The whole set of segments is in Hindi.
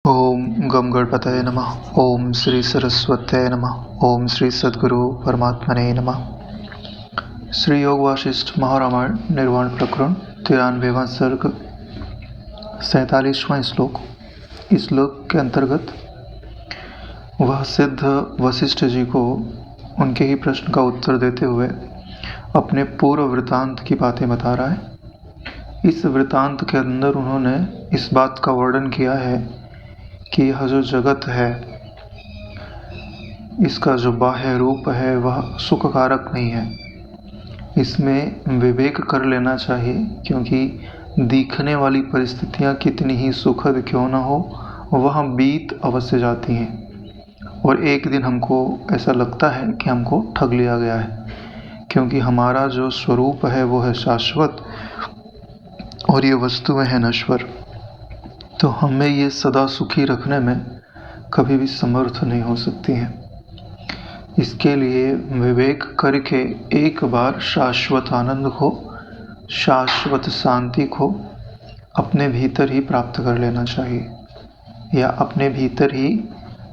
ओम गम गणपतये नमः। ओम श्री सरस्वत्यै नमः। ओम श्री सद्गुरु परमात्मने नमः। श्री योग वासिष्ठ महारामायण निर्वाण प्रकरण 93वां सर्ग 47वां श्लोक। इस श्लोक के अंतर्गत वह सिद्ध वशिष्ठ जी को उनके ही प्रश्न का उत्तर देते हुए अपने पूर्व वृतांत की बातें बता रहा है। इस वृतांत के अंदर उन्होंने इस बात का वर्णन किया है कि यह जो जगत है, इसका जो बाह्य रूप है वह सुखकारक नहीं है। इसमें विवेक कर लेना चाहिए, क्योंकि दिखने वाली परिस्थितियां कितनी ही सुखद क्यों न हो, वह बीत अवश्य जाती हैं और एक दिन हमको ऐसा लगता है कि हमको ठग लिया गया है, क्योंकि हमारा जो स्वरूप है वो है शाश्वत और ये वस्तुएं हैं नश्वर। तो हमें ये सदा सुखी रखने में कभी भी समर्थ नहीं हो सकती हैं। इसके लिए विवेक करके एक बार शाश्वत आनंद को, शाश्वत शांति को अपने भीतर ही प्राप्त कर लेना चाहिए या अपने भीतर ही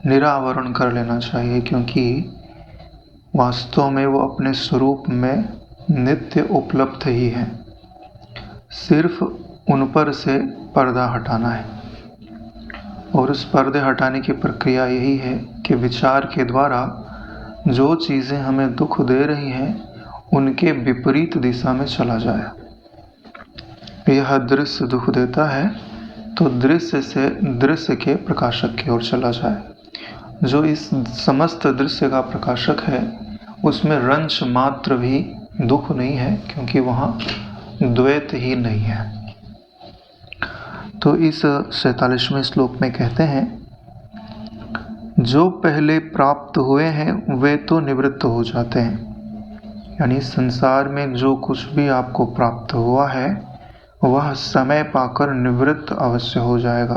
निरावरण कर लेना चाहिए, क्योंकि वास्तव में वो अपने स्वरूप में नित्य उपलब्ध ही है। सिर्फ उन पर से पर्दा हटाना है और उस पर्दे हटाने की प्रक्रिया यही है कि विचार के द्वारा जो चीज़ें हमें दुख दे रही हैं उनके विपरीत दिशा में चला जाए। यह दृश्य दुख देता है तो दृश्य से दृश्य के प्रकाशक की ओर चला जाए। जो इस समस्त दृश्य का प्रकाशक है उसमें रंच मात्र भी दुख नहीं है, क्योंकि वहाँ द्वैत ही नहीं है। तो इस 47वें श्लोक में कहते हैं, जो पहले प्राप्त हुए हैं वे तो निवृत्त हो जाते हैं। यानी संसार में जो कुछ भी आपको प्राप्त हुआ है वह समय पाकर निवृत्त अवश्य हो जाएगा।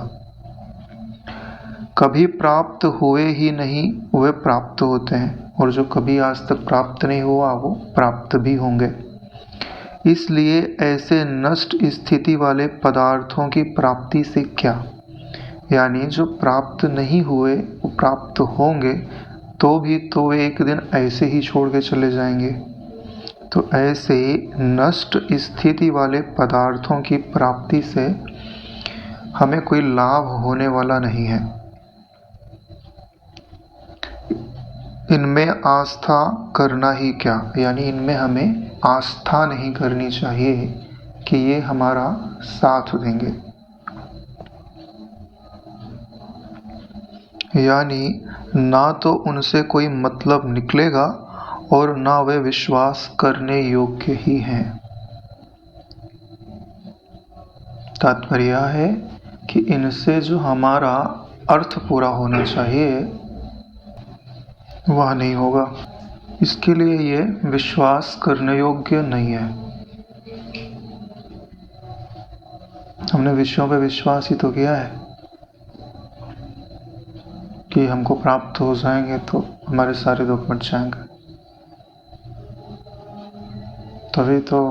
कभी प्राप्त हुए ही नहीं वे प्राप्त होते हैं, और जो कभी आज तक प्राप्त नहीं हुआ वो प्राप्त भी होंगे। इसलिए ऐसे नष्ट स्थिति वाले पदार्थों की प्राप्ति से क्या, यानी जो प्राप्त नहीं हुए वो प्राप्त होंगे तो भी तो वे एक दिन ऐसे ही छोड़ के चले जाएंगे। तो ऐसे नष्ट स्थिति वाले पदार्थों की प्राप्ति से हमें कोई लाभ होने वाला नहीं है। इनमें आस्था करना ही क्या, यानी इनमें हमें आस्था नहीं करनी चाहिए कि ये हमारा साथ देंगे, यानी ना तो उनसे कोई मतलब निकलेगा और ना वे विश्वास करने योग्य ही हैं। तात्पर्य यह है कि इनसे जो हमारा अर्थ पूरा होना चाहिए वह नहीं होगा। इसके लिए ये विश्वास करने योग्य नहीं है। हमने विषयों पे विश्वास ही तो किया है कि हमको प्राप्त हो जाएंगे तो हमारे सारे दुख मिट जाएंगे। तभी तो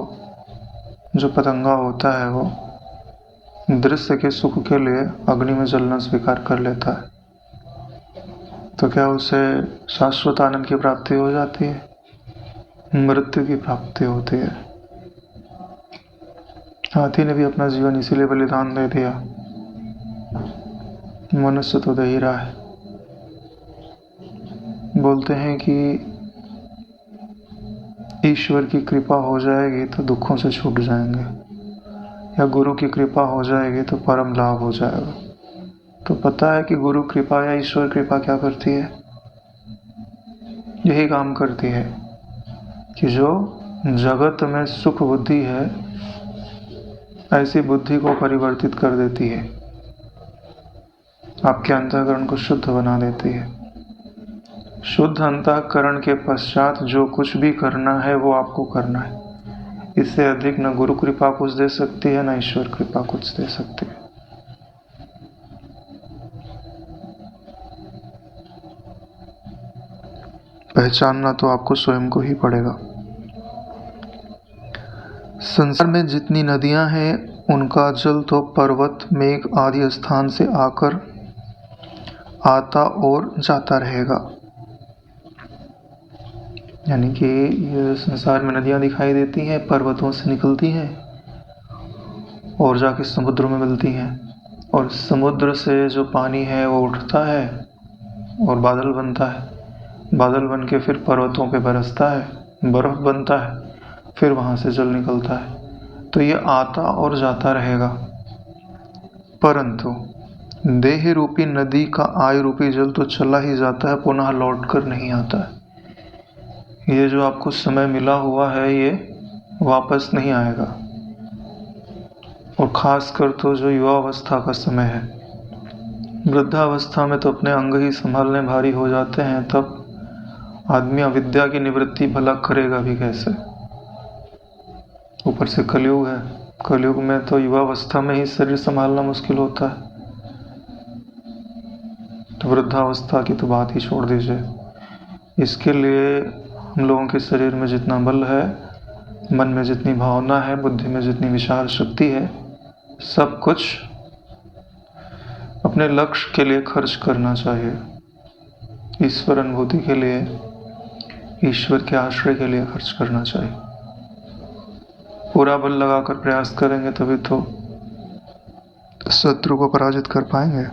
जो पतंगा होता है वो दृश्य के सुख के लिए अग्नि में जलना स्वीकार कर लेता है, तो क्या उसे शाश्वत आनंद की प्राप्ति हो जाती है? मृत्यु की प्राप्ति होती है। हाथी ने भी अपना जीवन इसीलिए बलिदान दे दिया। मनुष्य तो दे ही रहा है। बोलते हैं कि ईश्वर की कृपा हो जाएगी तो दुखों से छूट जाएंगे, या गुरु की कृपा हो जाएगी तो परम लाभ हो जाएगा। तो पता है कि गुरु कृपा या ईश्वर कृपा क्या करती है? यही काम करती है कि जो जगत में सुख बुद्धि है ऐसी बुद्धि को परिवर्तित कर देती है, आपके अंतःकरण को शुद्ध बना देती है। शुद्ध अंतःकरण के पश्चात जो कुछ भी करना है वो आपको करना है। इससे अधिक न गुरु कृपा कुछ दे सकती है, न ईश्वर कृपा कुछ दे सकती है। पहचानना तो आपको स्वयं को ही पड़ेगा। संसार में जितनी नदियां हैं उनका जल तो पर्वत, मेघ आदि स्थान से आकर आता और जाता रहेगा। यानी कि ये संसार में नदियाँ दिखाई देती हैं, पर्वतों से निकलती हैं और जाके समुद्र में मिलती हैं, और समुद्र से जो पानी है वो उठता है और बादल बनता है, बादल बन के फिर पर्वतों पे बरसता है, बर्फ बनता है, फिर वहाँ से जल निकलता है। तो ये आता और जाता रहेगा। परंतु देह रूपी नदी का आय रूपी जल तो चला ही जाता है, पुनः लौट कर नहीं आता है। ये जो आपको समय मिला हुआ है ये वापस नहीं आएगा। और खासकर तो जो युवावस्था का समय है, वृद्धावस्था में तो अपने अंग ही संभालने भारी हो जाते हैं, तब आदमी अविद्या की निवृत्ति भला करेगा भी कैसे। ऊपर से कलयुग है, कलयुग में तो युवावस्था में ही शरीर संभालना मुश्किल होता है, तो वृद्धावस्था की तो बात ही छोड़ दीजिए। इसके लिए हम लोगों के शरीर में जितना बल है, मन में जितनी भावना है, बुद्धि में जितनी विचार शक्ति है, सब कुछ अपने लक्ष्य के लिए खर्च करना चाहिए। ईश्वर अनुभूति के लिए, ईश्वर के आश्रय के लिए खर्च करना चाहिए। पूरा बल लगाकर प्रयास करेंगे तभी तो शत्रु को पराजित कर पाएंगे,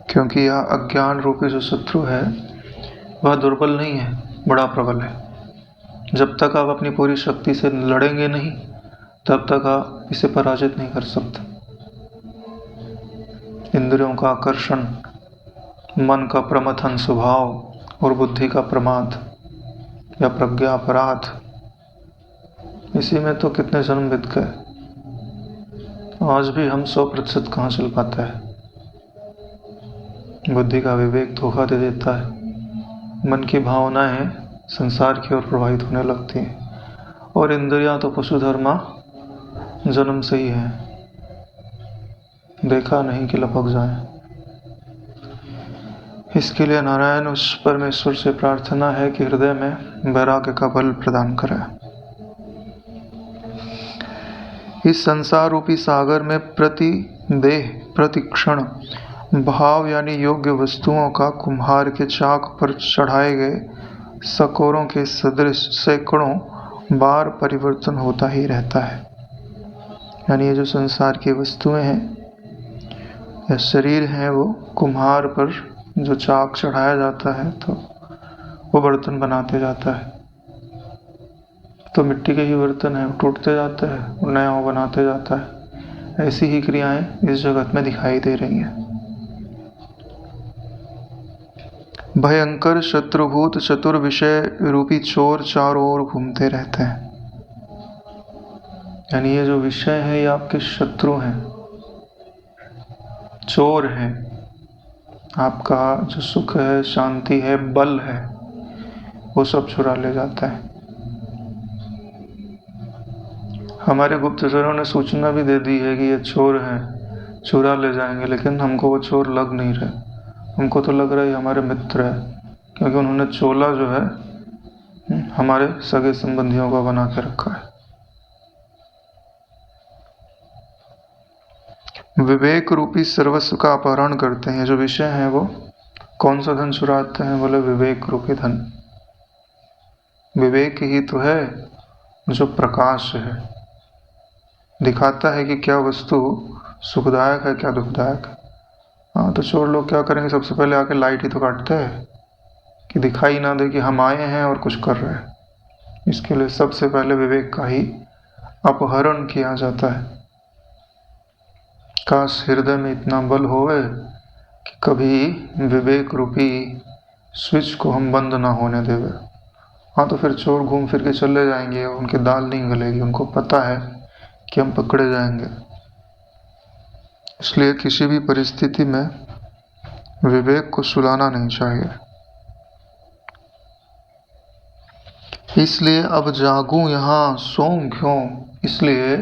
क्योंकि यह अज्ञान रूपी जो शत्रु है वह दुर्बल नहीं है, बड़ा प्रबल है। जब तक आप अपनी पूरी शक्ति से लड़ेंगे नहीं, तब तक आप इसे पराजित नहीं कर सकते। इंद्रियों का आकर्षण, मन का प्रमथन स्वभाव और बुद्धि का प्रमाद या प्रज्ञा अपराध, इसी में तो कितने जन्म बीत गए। आज भी हम 100% कहाँ चल पाता है। बुद्धि का विवेक धोखा दे देता है, मन की भावनाएं संसार की ओर प्रवाहित होने लगती हैं, और इंद्रियां तो पशुधर्मा जन्म से ही है, देखा नहीं कि लपक जाए। इसके लिए नारायण उस परमेश्वर से प्रार्थना है कि हृदय में वैराग्य का बल प्रदान करे। इस संसार रूपी सागर में प्रति देह प्रति क्षण भाव यानी योग्य वस्तुओं का कुम्हार के चाक पर चढ़ाए गए सकोरों के सदृश सैकड़ों बार परिवर्तन होता ही रहता है। यानी ये जो संसार की वस्तुएं हैं या शरीर हैं, वो कुम्हार पर जो चाक चढ़ाया जाता है तो वो बर्तन बनाते जाता है। तो मिट्टी के ही बर्तन हैं, टूटते जाते हैं और नया वो बनाते जाता है। ऐसी ही क्रियाएं इस जगत में दिखाई दे रही हैं। भयंकर शत्रुभूत चतुर विषय रूपी चोर चारों ओर घूमते रहते हैं। यानी ये जो विषय है ये आपके शत्रु हैं, चोर हैं। आपका जो सुख है, शांति है, बल है, वो सब चुरा ले जाता है। हमारे गुप्तचरों ने सूचना भी दे दी है कि ये चोर हैं, चुरा ले जाएंगे, लेकिन हमको वो चोर लग नहीं रहे। हमको तो लग रहा है हमारे मित्र है, क्योंकि उन्होंने चोला जो है हमारे सगे संबंधियों का बना के रखा है। विवेक रूपी सर्वस्व का अपहरण करते हैं। जो विषय हैं वो कौन सा धन चुराते हैं? बोले विवेक रूपी धन। विवेक ही तो है जो प्रकाश है, दिखाता है कि क्या वस्तु सुखदायक है, क्या दुखदायक है। हाँ, तो चोर लोग क्या करेंगे, सबसे पहले आके लाइट ही तो काटते हैं कि दिखाई ना दे कि हम आए हैं और कुछ कर रहे हैं। इसके लिए सबसे पहले विवेक का ही अपहरण किया जाता है। काश हृदय में इतना बल होवे कि कभी विवेक रूपी स्विच को हम बंद ना होने देवे। हाँ, तो फिर चोर घूम फिर के चले जाएंगे, उनकी दाल नहीं गलेगी, उनको पता है कि हम पकड़े जाएंगे। इसलिए किसी भी परिस्थिति में विवेक को सुलाना नहीं चाहिए। इसलिए अब जागूं यहाँ सोऊं क्यों, इसलिए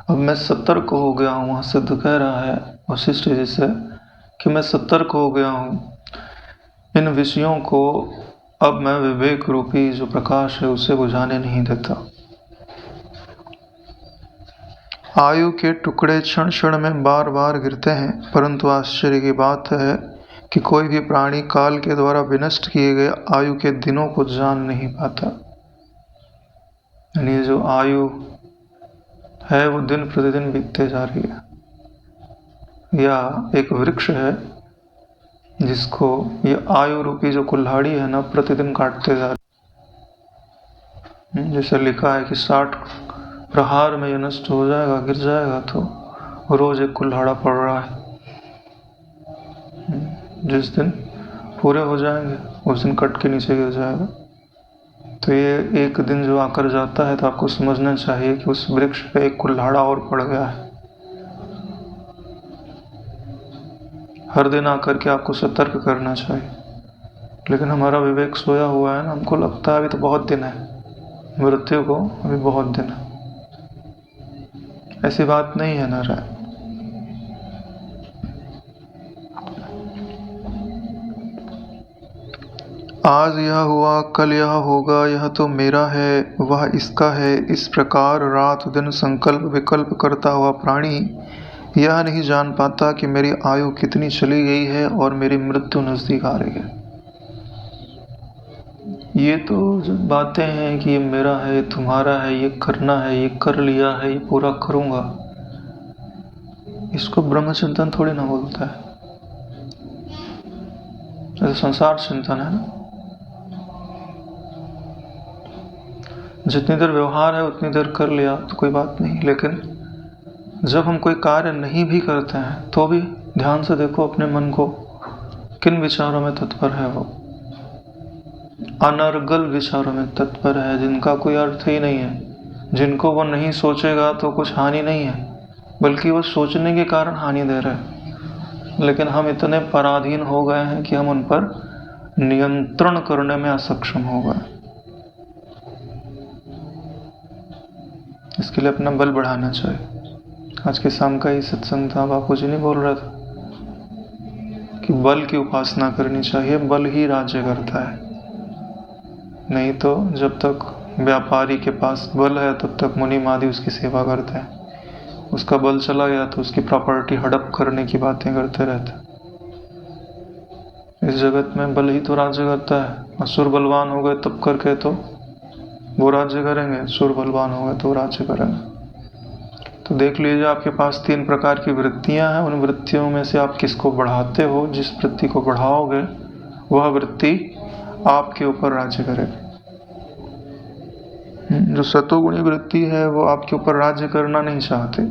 अब मैं सतर्क हो गया हूँ। वहाँ सिद्ध कह रहा है वशिष्ठ जी से कि मैं सतर्क हो गया हूँ इन विषयों को। अब मैं विवेक रूपी जो प्रकाश है उसे बुझाने नहीं देता। आयु के टुकड़े क्षण क्षण में बार बार गिरते हैं, परंतु आश्चर्य की बात है कि कोई भी प्राणी काल के द्वारा विनष्ट किए गए आयु के दिनों को जान नहीं पाता। यानी जो आयु है वो दिन प्रतिदिन बीतते जा रही है, या एक वृक्ष है जिसको ये आयु रूपी जो कुल्हाड़ी है ना प्रतिदिन काटते जा रही है। जैसे लिखा है कि 60 प्रहार में ये नष्ट हो जाएगा, गिर जाएगा, तो रोज एक कुल्हाड़ा पड़ रहा है। जिस दिन पूरे हो जाएंगे उस दिन कट के नीचे गिर जाएगा। तो ये एक दिन जो आकर जाता है तो आपको समझना चाहिए कि उस वृक्ष पे एक कुल्हाड़ा और पड़ गया है। हर दिन आकर के आपको सतर्क करना चाहिए, लेकिन हमारा विवेक सोया हुआ है ना, हमको लगता है अभी तो बहुत दिन है, मृत्यु को अभी बहुत दिन है। ऐसी बात नहीं है नारायण। आज यह हुआ, कल यह होगा, यह तो मेरा है, वह इसका है, इस प्रकार रात दिन संकल्प विकल्प करता हुआ प्राणी यह नहीं जान पाता कि मेरी आयु कितनी चली गई है और मेरी मृत्यु नजदीक आ रही है। ये तो जो बातें हैं कि ये मेरा है, ये तुम्हारा है, ये करना है, ये कर लिया है, ये पूरा करूंगा, इसको ब्रह्मचिंतन थोड़ी ना बोलता है। जैसे संसार चिंतन है ना, जितनी देर व्यवहार है उतनी देर कर लिया तो कोई बात नहीं, लेकिन जब हम कोई कार्य नहीं भी करते हैं तो भी ध्यान से देखो अपने मन को, किन विचारों में तत्पर है वो। अनर्गल विचारों में तत्पर है जिनका कोई अर्थ ही नहीं है, जिनको वो नहीं सोचेगा तो कुछ हानि नहीं है, बल्कि वो सोचने के कारण हानि दे रहे हैं। लेकिन हम इतने पराधीन हो गए हैं कि हम उन पर नियंत्रण करने में असक्षम हो गए। इसके लिए अपना बल बढ़ाना चाहिए। आज के शाम का ही सत्संग था, बापू जी नहीं बोल रहा था कि बल की उपासना करनी चाहिए, बल ही राज्य करता है। नहीं तो जब तक व्यापारी के पास बल है तब तक मुनि मादी उसकी सेवा करते हैं, उसका बल चला गया तो उसकी प्रॉपर्टी हड़प करने की बातें करते रहते हैं। इस जगत में बल ही तो राज्य करता है। असुर बलवान हो गए तब करके तो वो राज्य करेंगे, सुर बलवान हो गए तो राज्य करेंगे। तो देख लीजिए, आपके पास 3 प्रकार की वृत्तियां हैं, उन वृत्तियों में से आप किसको बढ़ाते हो। जिस वृत्ति को बढ़ाओगे वह वृत्ति आपके ऊपर राज्य करेगी। जो सतोगुणी वृत्ति है वो आपके ऊपर राज्य करना नहीं चाहती,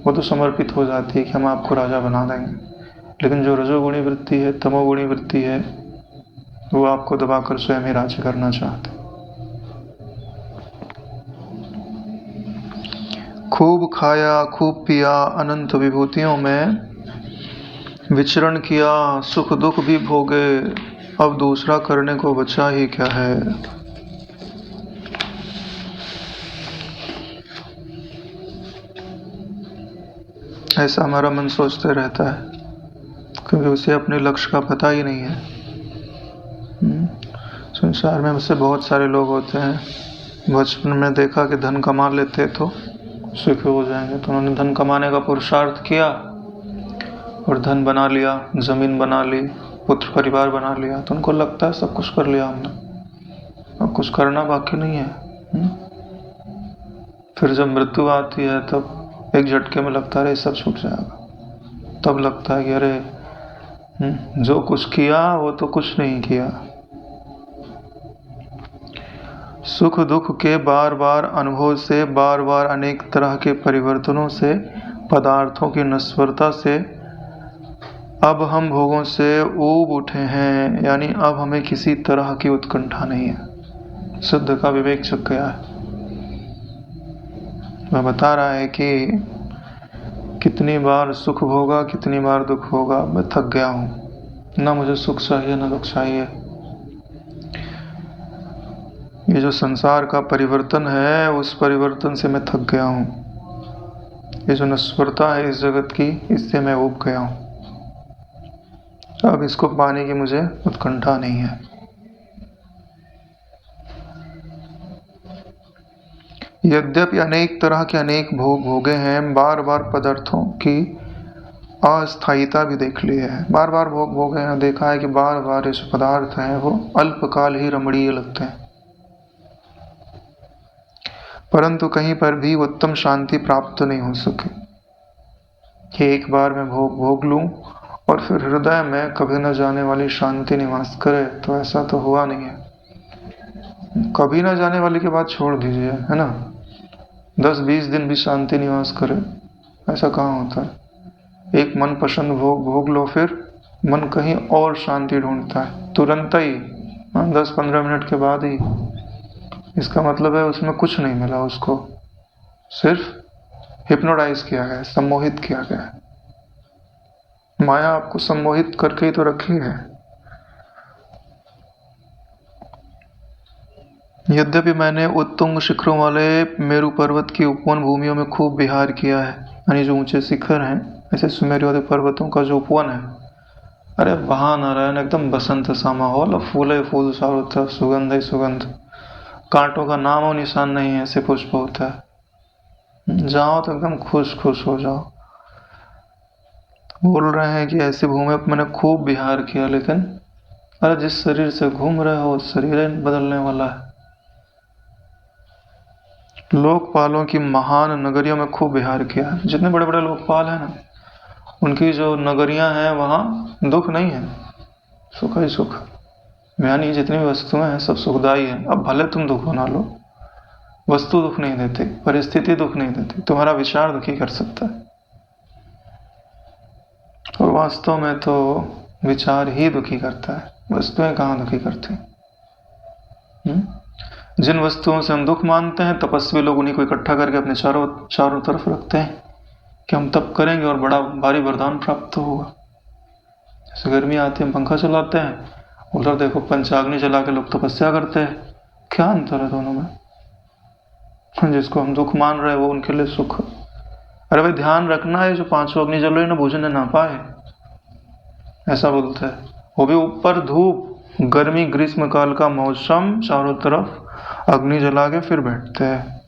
वो तो समर्पित हो जाती है कि हम आपको राजा बना देंगे। लेकिन जो रजोगुणी वृत्ति है, तमोगुणी वृत्ति है, वो आपको दबाकर स्वयं ही राज्य करना चाहते। खूब खाया, खूब पिया, अनंत विभूतियों में विचरण किया, सुख दुख भी भोगे, अब दूसरा करने को बचा ही क्या है। ऐसा हमारा मन सोचते रहता है, क्योंकि उसे अपने लक्ष्य का पता ही नहीं है। संसार में मुझसे बहुत सारे लोग होते हैं, बचपन में देखा कि धन कमा लेते तो सुखी हो जाएंगे, तो उन्होंने धन कमाने का पुरुषार्थ किया और धन बना लिया, जमीन बना ली, पुत्र परिवार बना लिया, तो उनको लगता है सब कुछ कर लिया हमने, अब कुछ करना बाकी नहीं है। फिर जब मृत्यु आती है तब एक झटके में लगता है सब छूट जाएगा। तब लगता है कि अरे जो कुछ किया वो तो कुछ नहीं किया। सुख दुख के बार बार अनुभव से, बार बार अनेक तरह के परिवर्तनों से, पदार्थों की नश्वरता से अब हम भोगों से ऊब उठे हैं। यानी अब हमें किसी तरह की उत्कंठा नहीं है, शुद्ध का विवेक जग गया है। वह बता रहा है कि कितनी बार सुख भोगा, कितनी बार दुख भोगा, मैं थक गया हूँ, ना मुझे सुख चाहिए ना दुख चाहिए। ये जो संसार का परिवर्तन है उस परिवर्तन से मैं थक गया हूँ। ये जो नश्वरता है इस जगत की, इससे मैं ऊब गया हूँ। अब इसको पाने की मुझे उत्कंठा नहीं है। यद्यपि अनेक तरह के अनेक भोग भोगे हैं, बार बार पदार्थों की अस्थायीता भी देख ली है। बार बार भोग भोगे हैं, देखा है कि बार बार इस पदार्थ हैं वो अल्पकाल ही रमणीय लगते हैं, परंतु कहीं पर भी उत्तम शांति प्राप्त नहीं हो सके कि एक बार मैं भोग भोग लूं और फिर हृदय में कभी न जाने वाली शांति निवास करे, तो ऐसा तो हुआ नहीं है। कभी न जाने वाली की बात छोड़ दीजिए, है ना, 10-20 दिन भी शांति निवास करे, ऐसा कहाँ होता है। एक मन पसंद भोग भोग लो, फिर मन कहीं और शांति ढूंढता है तुरंत ही, 10-15 मिनट के बाद ही। इसका मतलब है उसमें कुछ नहीं मिला, उसको सिर्फ हिप्नोटाइज किया गया, सम्मोहित किया गया। माया आपको सम्मोहित करके ही तो रखी है। यद्यपि मैंने उत्तुंग शिखरों वाले मेरु पर्वत की उपवन भूमियों में खूब विहार किया है, यानी जो ऊंचे शिखर हैं, ऐसे सुमेरु वाले पर्वतों का जो उपवन है, अरे वहां नारायण एकदम बसंत सा माहौल, फूले फूल चारों तरफ, सुगंध ही सुगंध, कांटों का नाम और निशान नहीं है, ऐसे पुष्प होता है। जाओ तो एकदम खुश खुश हो जाओ। बोल रहे हैं कि ऐसी भूमि पर मैंने खूब विहार किया, लेकिन अरे जिस शरीर से घूम रहे हो शरीर ही बदलने वाला है। लोकपालों की महान नगरियों में खूब विहार किया है। जितने बड़े बड़े लोकपाल हैं ना, उनकी जो नगरियां हैं वहां दुख नहीं है, सुख ही सुख, यानी जितनी भी वस्तुएं हैं सब सुखदायी हैं। अब भले तुम दुख बना लो, वस्तु दुख नहीं देती, परिस्थिति दुख नहीं देती, तुम्हारा विचार दुखी कर सकता है, और वास्तव में तो विचार ही दुखी करता है, वस्तुएं कहाँ दुखी करती। जिन वस्तुओं से हम दुख मानते हैं, तपस्वी लोग उन्हीं को इकट्ठा करके अपने चारों तरफ रखते हैं कि हम तप करेंगे और बड़ा भारी वरदान प्राप्त होगा। जैसे गर्मी आती है हम पंखा चलाते हैं, उधर देखो पंचाग्नि जला के लोग तपस्या करते हैं। क्या अंतर है दोनों में? जिसको हम दुख मान रहे हैं वो उनके लिए सुख। अरे भाई ध्यान रखना है, जो 500 अग्नि जल रही ना बुझने ना पाए, ऐसा बोलते हैं। वो भी ऊपर धूप, गर्मी ग्रीष्म काल का मौसम, चारों तरफ अग्नि जला के फिर बैठते हैं।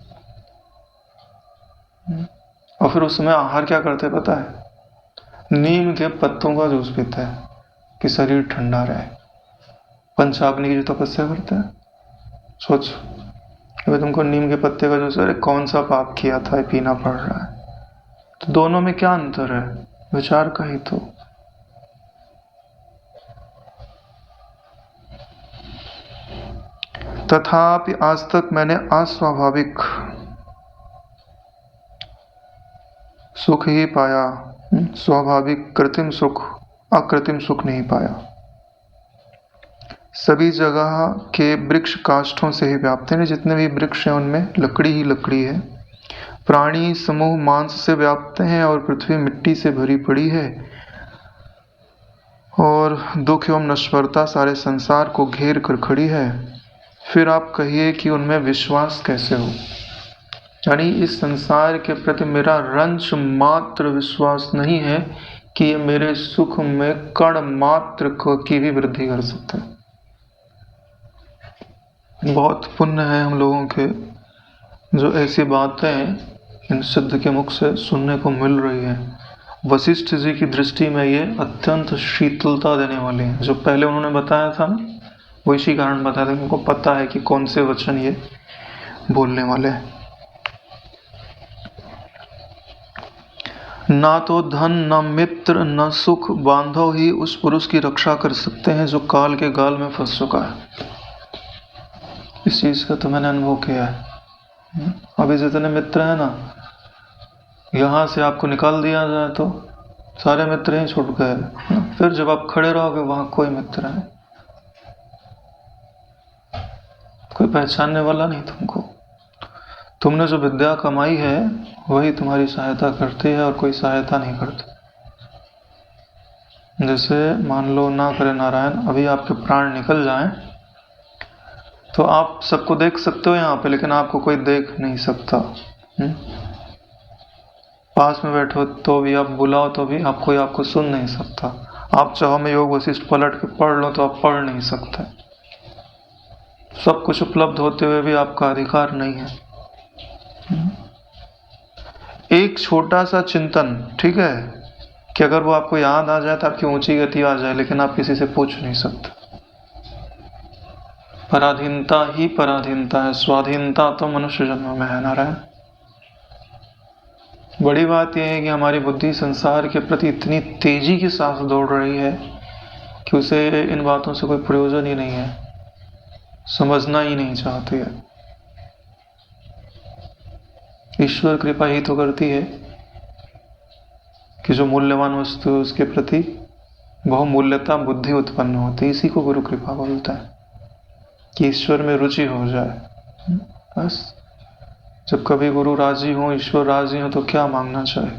और फिर उस समय आहार क्या करते हैं पता है? नीम के पत्तों का जूस पीते हैं कि शरीर ठंडा रहे। पंचाग्नि की जो तपस्या करते हैं, सोच अभी तुमको नीम के पत्ते का जूस, अरे कौन सा पाप किया था पीना पड़ रहा है। तो दोनों में क्या अंतर है? विचार का ही तो। तथापि आज तक मैंने अस्वाभाविक सुख ही पाया, स्वाभाविक कृत्रिम सुख, अकृत्रिम सुख नहीं पाया। सभी जगह के वृक्ष काष्ठों से ही व्याप्त हैं, जितने भी वृक्ष हैं उनमें लकड़ी ही लकड़ी है। प्राणी समूह मांस से व्याप्त हैं और पृथ्वी मिट्टी से भरी पड़ी है, और दुख एवं नश्वरता सारे संसार को घेर कर खड़ी है। फिर आप कहिए कि उनमें विश्वास कैसे हो? यानी इस संसार के प्रति मेरा रंच मात्र विश्वास नहीं है कि ये मेरे सुख में कण मात्र की भी वृद्धि कर सकता है। बहुत पुण्य है हम लोगों के जो ऐसी बातें इन सिद्ध के मुख से सुनने को मिल रही है। वशिष्ठ जी की दृष्टि में ये अत्यंत शीतलता देने वाले हैं। जो पहले उन्होंने बताया था ना, वो इसी कारण बताया था, उनको पता है कि कौन से वचन ये बोलने वाले हैं। ना तो धन, न मित्र, न सुख, बांधव ही उस पुरुष की रक्षा कर सकते हैं जो काल के गाल में फंस चुका है। इस चीज का तो मैंने अनुभव किया है। अभी जितने मित्र हैं ना, यहां से आपको निकाल दिया जाए तो सारे मित्र ही छूट गए। फिर जब आप खड़े रहोगे वहां कोई मित्र है, कोई पहचानने वाला नहीं तुमको। तुमने जो विद्या कमाई है वही तुम्हारी सहायता करती है और कोई सहायता नहीं करती। जैसे मान लो, ना करे नारायण, अभी आपके प्राण निकल जाएं तो आप सबको देख सकते हो यहाँ पे, लेकिन आपको कोई देख नहीं सकता। पास में बैठो तो भी, आप बुलाओ तो भी आप, कोई आपको सुन नहीं सकता। आप चाहो मैं योग वशिष्ठ पलट के पढ़ लो तो आप पढ़ नहीं सकते। सब कुछ उपलब्ध होते हुए भी आपका अधिकार नहीं है। एक छोटा सा चिंतन, ठीक है, कि अगर वो आपको याद आ जाए तो आपकी ऊंची गति आ जाए, लेकिन आप किसी से पूछ नहीं सकते। पराधीनता ही पराधीनता है, स्वाधीनता तो मनुष्य जन्म में है। नारायण, बड़ी बात यह है कि हमारी बुद्धि संसार के प्रति इतनी तेजी के साथ दौड़ रही है कि उसे इन बातों से कोई प्रयोजन ही नहीं है, समझना ही नहीं चाहती है। ईश्वर कृपा ही तो करती है कि जो मूल्यवान वस्तु है उसके प्रति बहुमूल्यता बुद्धि उत्पन्न होती है। इसी को गुरु कृपा बोलता है, कि ईश्वर में रुचि हो जाए। बस जब कभी गुरु राजी हो, ईश्वर राजी हो, तो क्या मांगना चाहे।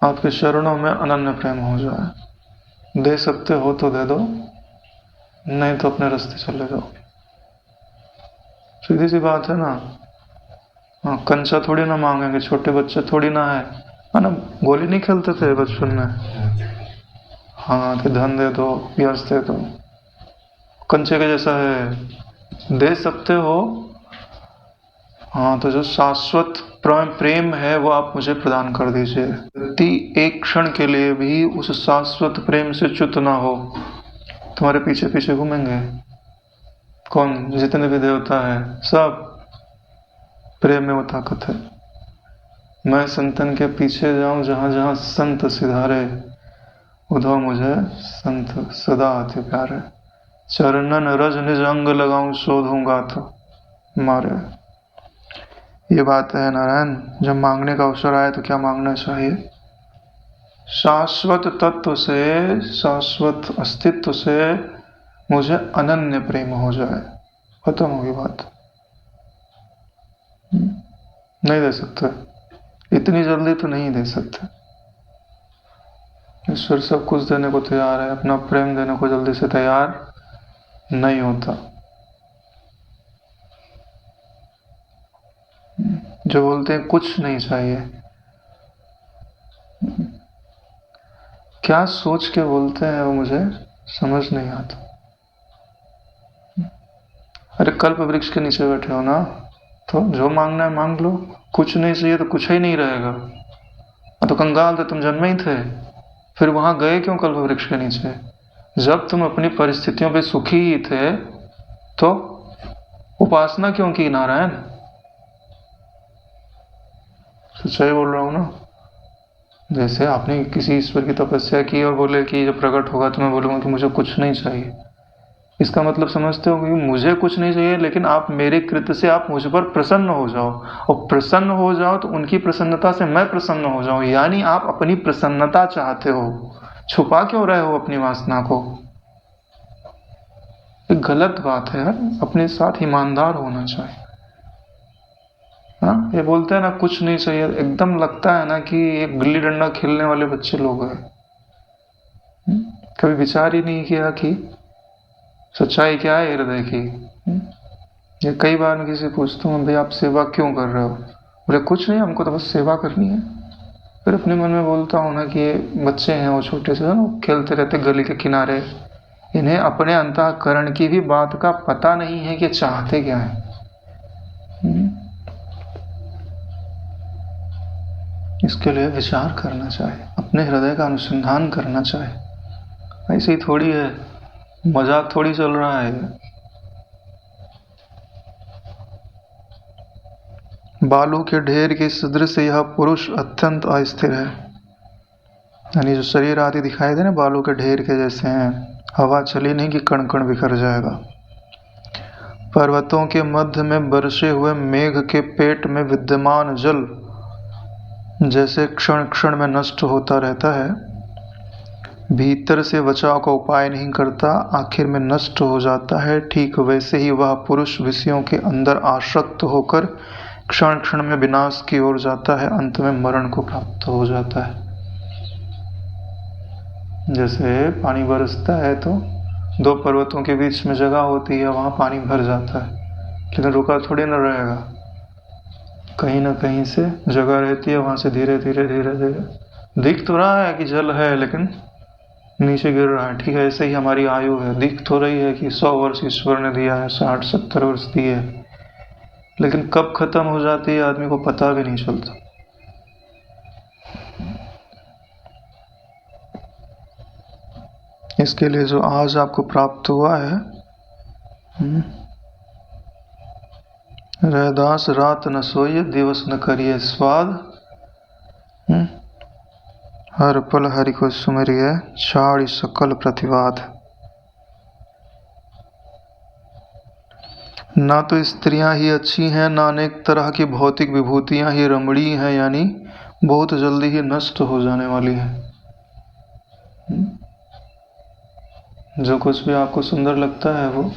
आपके चरणों में अनन्य प्रेम हो जाए। दे सकते हो तो दे दो, नहीं तो अपने रास्ते चले जाओ। सीधी सी बात है ना। हाँ, कंचा थोड़ी ना मांगेंगे, छोटे बच्चे थोड़ी ना है ना। गोली नहीं खेलते थे बचपन में, हाँ तो धन दे दो, यश दे दो, कंचे के जैसा है। दे सकते हो, हाँ तो जो शाश्वत प्रेम है वो आप मुझे प्रदान कर दीजिए। व्यक्ति एक क्षण के लिए भी उस शाश्वत प्रेम से च्युत ना हो। तुम्हारे पीछे पीछे घूमेंगे कौन? जितने भी देवता है सब प्रेम में वो ताकत है। मैं संतन के पीछे जाऊं, जहां जहां संत सिधारे, उधो मुझे संत सदा अति प्यारे। चरणन रज निज अंग लगाऊं, शोधूंगा तो मारे। ये बात है नारायण। जब मांगने का अवसर आए तो क्या मांगना चाहिए? शाश्वत तत्व से, शाश्वत अस्तित्व से मुझे अनन्य प्रेम हो जाए, खत्म होगी बात। नहीं दे सकते, इतनी जल्दी तो नहीं दे सकते। ईश्वर सब कुछ देने को तैयार है, अपना प्रेम देने को जल्दी से तैयार नहीं होता। जो बोलते हैं कुछ नहीं चाहिए, क्या सोच के बोलते हैं वो मुझे समझ नहीं आता। अरे कल्प वृक्ष के नीचे बैठे हो ना, तो जो मांगना है मांग लो। कुछ नहीं चाहिए तो कुछ ही नहीं रहेगा। तो कंगाल थे, तुम जन्मे ही थे, फिर वहां गए क्यों कल्प वृक्ष के नीचे? जब तुम अपनी परिस्थितियों पे सुखी ही थे तो उपासना क्यों की नारायण? सच्चाई बोल रहा हूं ना। जैसे आपने किसी ईश्वर की तपस्या की और बोले कि जब प्रकट होगा तो मैं बोलूंगा कि मुझे कुछ नहीं चाहिए, इसका मतलब समझते हो कि मुझे कुछ नहीं चाहिए, लेकिन आप मेरे कृत्य से आप मुझ पर प्रसन्न हो जाओ, और प्रसन्न हो जाओ तो उनकी प्रसन्नता से मैं प्रसन्न हो जाऊं। यानी आप अपनी प्रसन्नता चाहते हो, छुपा क्यों रहे हो अपनी वासना को? एक गलत बात है यार, अपने साथ ईमानदार होना चाहिए। हाँ, ये बोलते हैं ना कुछ नहीं चाहिए, एकदम लगता है ना कि ये गिल्ली डंडा खेलने वाले बच्चे लोग हैं। कभी विचार ही नहीं किया कि सच्चाई क्या है हृदय की। ये कई बार मैं किसी पूछता हूँ, भाई आप सेवा क्यों कर रहे हो? बोले कुछ नहीं, हमको तो बस सेवा करनी है। फिर अपने मन में बोलता हूँ ना कि ये बच्चे हैं, वो छोटे से ना खेलते रहते गली के किनारे, इन्हें अपने अंतःकरण की भी बात का पता नहीं है कि चाहते क्या है। इसके लिए विचार करना चाहिए, अपने हृदय का अनुसंधान करना चाहिए। ऐसे ही थोड़ी है, मजाक थोड़ी चल रहा है। बालू के ढेर के सदृश यह पुरुष अत्यंत अस्थिर है। यानी जो शरीर आदि दिखाई दे ना बालू के ढेर के जैसे हैं, हवा चली नहीं कि कण कण बिखर जाएगा। पर्वतों के मध्य में बरसे हुए मेघ के पेट में विद्यमान जल जैसे क्षण क्षण में नष्ट होता रहता है, भीतर से बचाव का उपाय नहीं करता, आखिर में नष्ट हो जाता है, ठीक वैसे ही वह पुरुष विषयों के अंदर आसक्त होकर क्षण क्षण में विनाश की ओर जाता है, अंत में मरण को प्राप्त हो जाता है। जैसे पानी बरसता है तो दो पर्वतों के बीच में जगह होती है, वहां पानी भर जाता है, लेकिन रुका थोड़ी न रहेगा, कहीं ना कहीं से जगह रहती है, वहां से धीरे धीरे धीरे धीरे दिख तो रहा है कि जल है, लेकिन नीचे गिर रहा है। ठीक है, ऐसे ही हमारी आयु है, दिख तो रही है कि 100 वर्ष ईश्वर ने दिया है, 60-70 वर्ष दिए है, लेकिन कब खत्म हो जाती है आदमी को पता भी नहीं चलता। इसके लिए जो आज आपको प्राप्त हुआ है, रैदास रात न सोइए, दिवस न करिए स्वाद, हर पल हरि को सुमरिए, छाड़ी सकल प्रतिवाद। ना तो स्त्रियां ही अच्छी हैं, ना अनेक तरह की भौतिक विभूतियां ही रमणीय हैं, यानी बहुत जल्दी ही नष्ट हो जाने वाली है। जो कुछ भी आपको सुंदर लगता है वो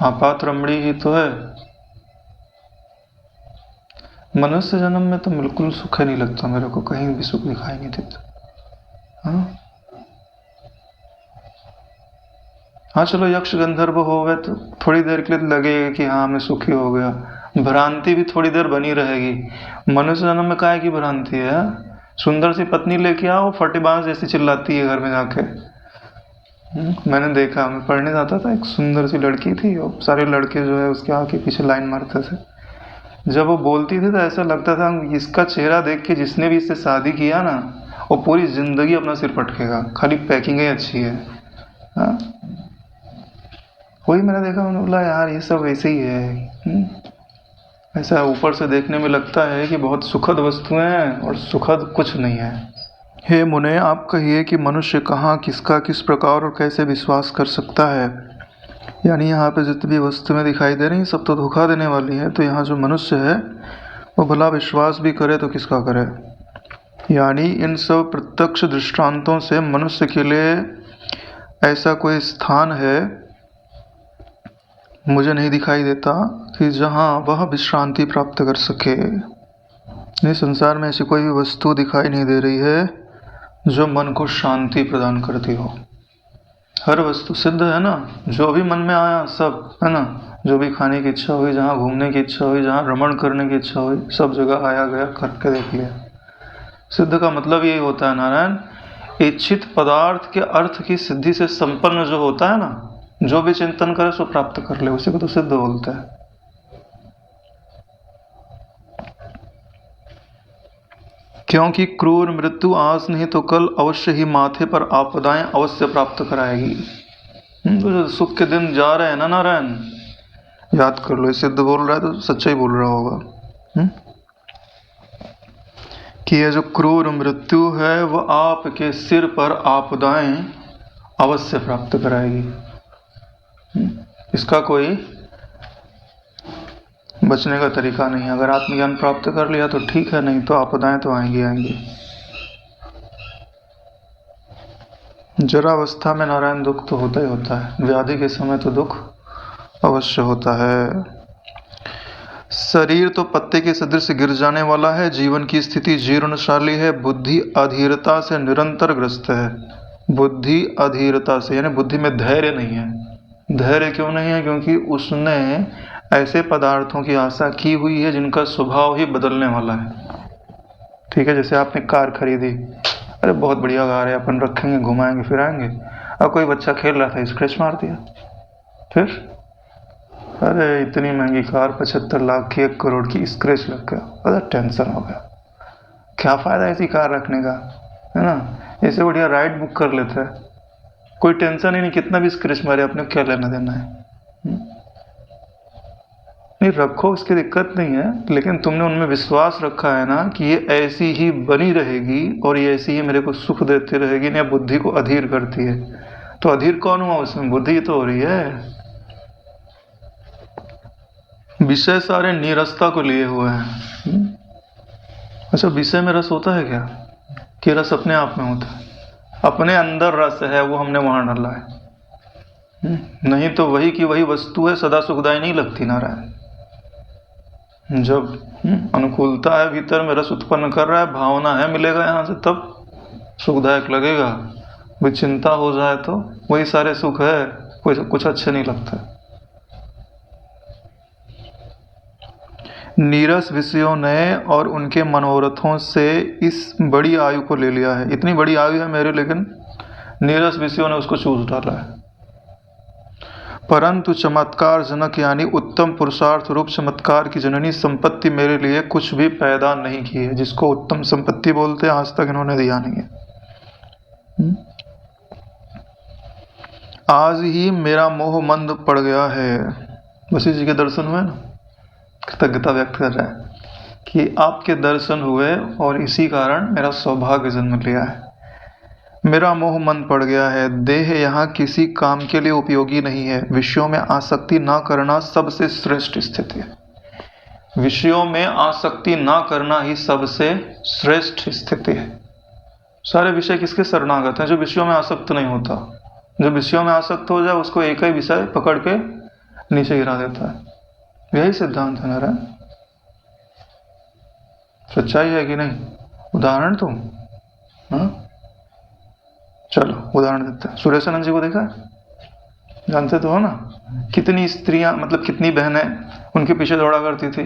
आपात रमणीय ही तो है। मनुष्य जन्म में तो बिल्कुल सुख नहीं लगता मेरे को, कहीं भी सुख दिखाई नहीं देता। हाँ चलो, यक्ष गंधर्व हो गए तो थोड़ी देर के लिए लगेगा कि हाँ मैं सुखी हो गया, भ्रांति भी थोड़ी देर बनी रहेगी। मनुष्य जन्म में काहे की भ्रांति है? सुंदर सी पत्नी लेके आओ, फटेबाज जैसी चिल्लाती है घर में जाके। मैंने देखा, मैं पढ़ने जाता था, एक सुंदर सी लड़की थी और सारे लड़के जो है उसके आगे पीछे लाइन मारते थे। जब वो बोलती थी तो ऐसा लगता था इसका चेहरा देख के जिसने भी इससे शादी किया ना, वो पूरी जिंदगी अपना सिर पटकेगा, खाली पैकिंग ही अच्छी है। हाँ, वही मैंने देखा, मैंने बोला यार ये सब ऐसे ही है। ऐसा ऊपर से देखने में लगता है कि बहुत सुखद वस्तुएं हैं और सुखद कुछ नहीं है। हे मुने, आप कहिए कि मनुष्य कहाँ, किसका, किस प्रकार और कैसे विश्वास कर सकता है? यानी यहाँ पे जितनी भी वस्तुएं दिखाई दे रही सब तो धोखा देने वाली है, तो यहाँ जो मनुष्य है वो भला विश्वास भी करे तो किसका करे? यानी इन सब प्रत्यक्ष दृष्टांतों से मनुष्य के लिए ऐसा कोई स्थान है मुझे नहीं दिखाई देता कि जहाँ वह विश्रांति प्राप्त कर सके। इस संसार में ऐसी कोई भी वस्तु दिखाई नहीं दे रही है जो मन को शांति प्रदान करती हो। हर वस्तु सिद्ध है ना, जो भी मन में आया सब है ना, जो भी खाने की इच्छा हुई, जहाँ घूमने की इच्छा हुई, जहाँ भ्रमण करने की इच्छा हुई, सब जगह आया गया, करके देख लिया। सिद्ध का मतलब यही होता है नारायण, इच्छित पदार्थ के अर्थ की सिद्धि से संपन्न जो होता है ना, जो भी चिंतन करे सो प्राप्त कर ले, उसी को तो सिद्ध बोलते हैं। क्योंकि क्रूर मृत्यु आज नहीं तो कल अवश्य ही माथे पर आपदाएं अवश्य प्राप्त कराएगी। तो जो सुख के दिन जा रहे हैं ना नारायण, याद कर लो, सिद्ध बोल रहा है तो सच्चा ही बोल रहा होगा। कि ये जो क्रूर मृत्यु है वह आपके सिर पर आपदाएं अवश्य प्राप्त कराएगी। इसका कोई बचने का तरीका नहीं है। अगर आत्मज्ञान प्राप्त कर लिया तो ठीक है, नहीं तो आपदाएं तो आएंगी आएंगी। जरावस्था में नारायण दुख तो होता ही होता है, व्याधि के समय तो दुख अवश्य होता है। शरीर तो पत्ते के सदृश गिर जाने वाला है, जीवन की स्थिति जीर्णशाली है, बुद्धि अधीरता से निरंतर ग्रस्त है। बुद्धि अधीरता से यानी बुद्धि में धैर्य नहीं है। धैर्य क्यों नहीं है? क्योंकि उसने ऐसे पदार्थों की आशा की हुई है जिनका स्वभाव ही बदलने वाला है। ठीक है, जैसे आपने कार खरीदी, अरे बहुत बढ़िया कार है, अपन रखेंगे, घुमाएंगे, फिराएंगे। अब कोई बच्चा खेल रहा था, स्क्रैच मार दिया, फिर अरे इतनी महंगी कार 75 लाख की, 1 करोड़ की, स्क्रैच लग गया, अरे टेंशन हो गया। क्या फायदा ऐसी कार रखने का, है ना? ऐसे बढ़िया राइड बुक कर लेते हैं, कोई टेंशन ही नहीं, कितना भी स्क्रैच मारे, अपने क्या लेना देना है। नहीं रखो, उसकी दिक्कत नहीं है, लेकिन तुमने उनमें विश्वास रखा है ना कि ये ऐसी ही बनी रहेगी और ये ऐसी ही मेरे को सुख देती रहेगी, या बुद्धि को अधीर करती है। तो अधीर कौन हुआ उसमें? बुद्धि तो हो रही है। विषय सारे नीरसता को लिए हुए हैं। अच्छा, विषय में रस होता है क्या? कि रस अपने आप में होता है? अपने अंदर रस है, वो हमने वहां डाला है। नहीं तो वही की वही वस्तु है, सदा सुखदायी नहीं लगती नारायण। जब अनुकूलता है, भीतर में रस उत्पन्न कर रहा है, भावना है मिलेगा यहाँ से, तब सुखदायक लगेगा। भी चिंता हो जाए तो वही सारे सुख है, कोई कुछ अच्छे नहीं लगता। नीरस विषयों ने और उनके मनोरथों से इस बड़ी आयु को ले लिया है। इतनी बड़ी आयु है मेरे, लेकिन नीरस विषयों ने उसको चूस डाला है। परंतु चमत्कार जनक यानी उत्तम पुरुषार्थ रूप चमत्कार की जननी संपत्ति मेरे लिए कुछ भी पैदा नहीं की है। जिसको उत्तम संपत्ति बोलते हैं आज तक इन्होंने दिया नहीं है। आज ही मेरा मोह मंद पड़ गया है। वशिष्ठ जी के दर्शन हुए ना, कृतज्ञता व्यक्त कर रहा है कि आपके दर्शन हुए और इसी कारण मेरा सौभाग्य जन्म लिया है। मेरा मोह मन पड़ गया है। देह यहाँ किसी काम के लिए उपयोगी नहीं है। विषयों में आसक्ति ना करना सबसे श्रेष्ठ स्थिति है। विषयों में आसक्ति ना करना ही सबसे श्रेष्ठ स्थिति है। सारे विषय किसके शरणागत हैं? जो विषयों में आसक्त नहीं होता। जो विषयों में आसक्त हो जाए उसको एक ही विषय पकड़ के नीचे गिरा देता है। यही सिद्धांत है नारायण। सच्चाई है कि नहीं? उदाहरण तुम चलो उदाहरण देते हैं। सुरेशानंद जी को देखा है? जानते तो हो ना, कितनी स्त्रियां मतलब कितनी बहनें उनके पीछे दौड़ा करती थी।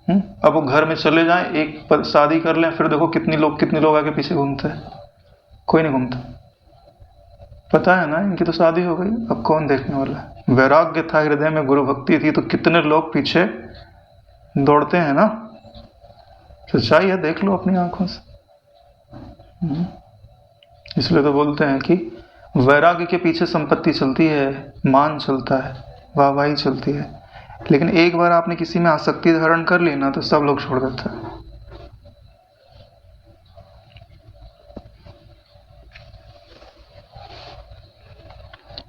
अब वो घर में चले जाएं, एक पर शादी कर लें, फिर देखो कितने लोग आगे पीछे घूमते हैं। कोई नहीं घूमता। पता है ना, इनकी तो शादी हो गई, अब कौन देखने वाला है? वैराग्य था हृदय में, गुरु भक्ति थी, तो कितने लोग पीछे दौड़ते हैं ना। सच्चाई है, देख लो अपनी आंखों से। इसलिए तो बोलते हैं कि वैराग्य के पीछे संपत्ति चलती है, मान चलता है, वाहवाही चलती है, लेकिन एक बार आपने किसी में आसक्ति धारण कर ली ना तो सब लोग छोड़ देते हैं।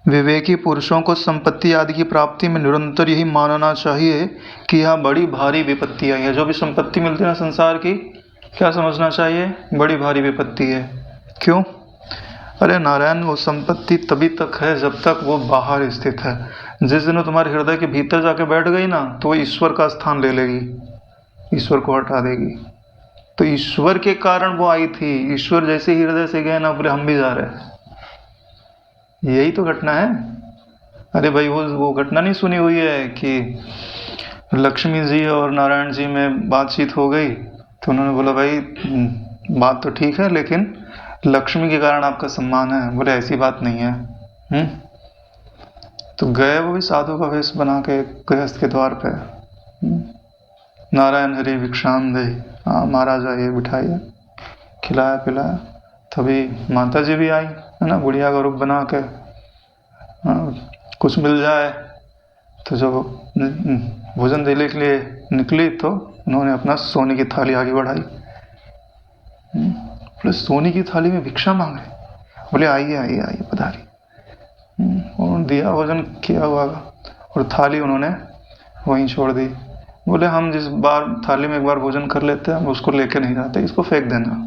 विवेकी पुरुषों को संपत्ति आदि की प्राप्ति में निरंतर यही मानना चाहिए कि यह बड़ी भारी विपत्ति है। जो भी संपत्ति मिलती है ना संसार की, क्या समझना चाहिए? बड़ी भारी विपत्ति है। क्यों? अरे नारायण, वो संपत्ति तभी तक है जब तक वो बाहर स्थित है। जिस दिन वो तुम्हारे हृदय के भीतर जाके बैठ गई ना तो वो ईश्वर का स्थान ले लेगी, ईश्वर को हटा देगी। तो ईश्वर के कारण वो आई थी। ईश्वर जैसे ही हृदय से गए ना, बोले हम भी जा रहे हैं। यही तो घटना है। अरे भाई, वो घटना नहीं सुनी हुई है कि लक्ष्मी जी और नारायण जी में बातचीत हो गई तो उन्होंने बोला भाई बात तो ठीक है लेकिन लक्ष्मी के कारण आपका सम्मान है। बोले ऐसी बात नहीं है। तो गए वो भी साधु का वेश बना के गृहस्थ के द्वार पे। नारायण हरि भिक्षाम दे, हाँ महाराज आइए, बिठाइए, खिलाया पिलाया। तभी माता जी भी आई, है ना, गुड़िया का रूप बना के। कुछ मिल जाए तो जब भोजन देने के लिए निकली तो उन्होंने अपना सोने की थाली आगे बढ़ाई। बोले सोने की थाली में भिक्षा मांग रहे? बोले आइए आइए आइए पधारी। उन्होंने दिया, भोजन किया हुआ और थाली उन्होंने वहीं छोड़ दी। बोले हम जिस बार थाली में एक बार भोजन कर लेते हैं हम उसको लेके नहीं जाते, इसको फेंक देना।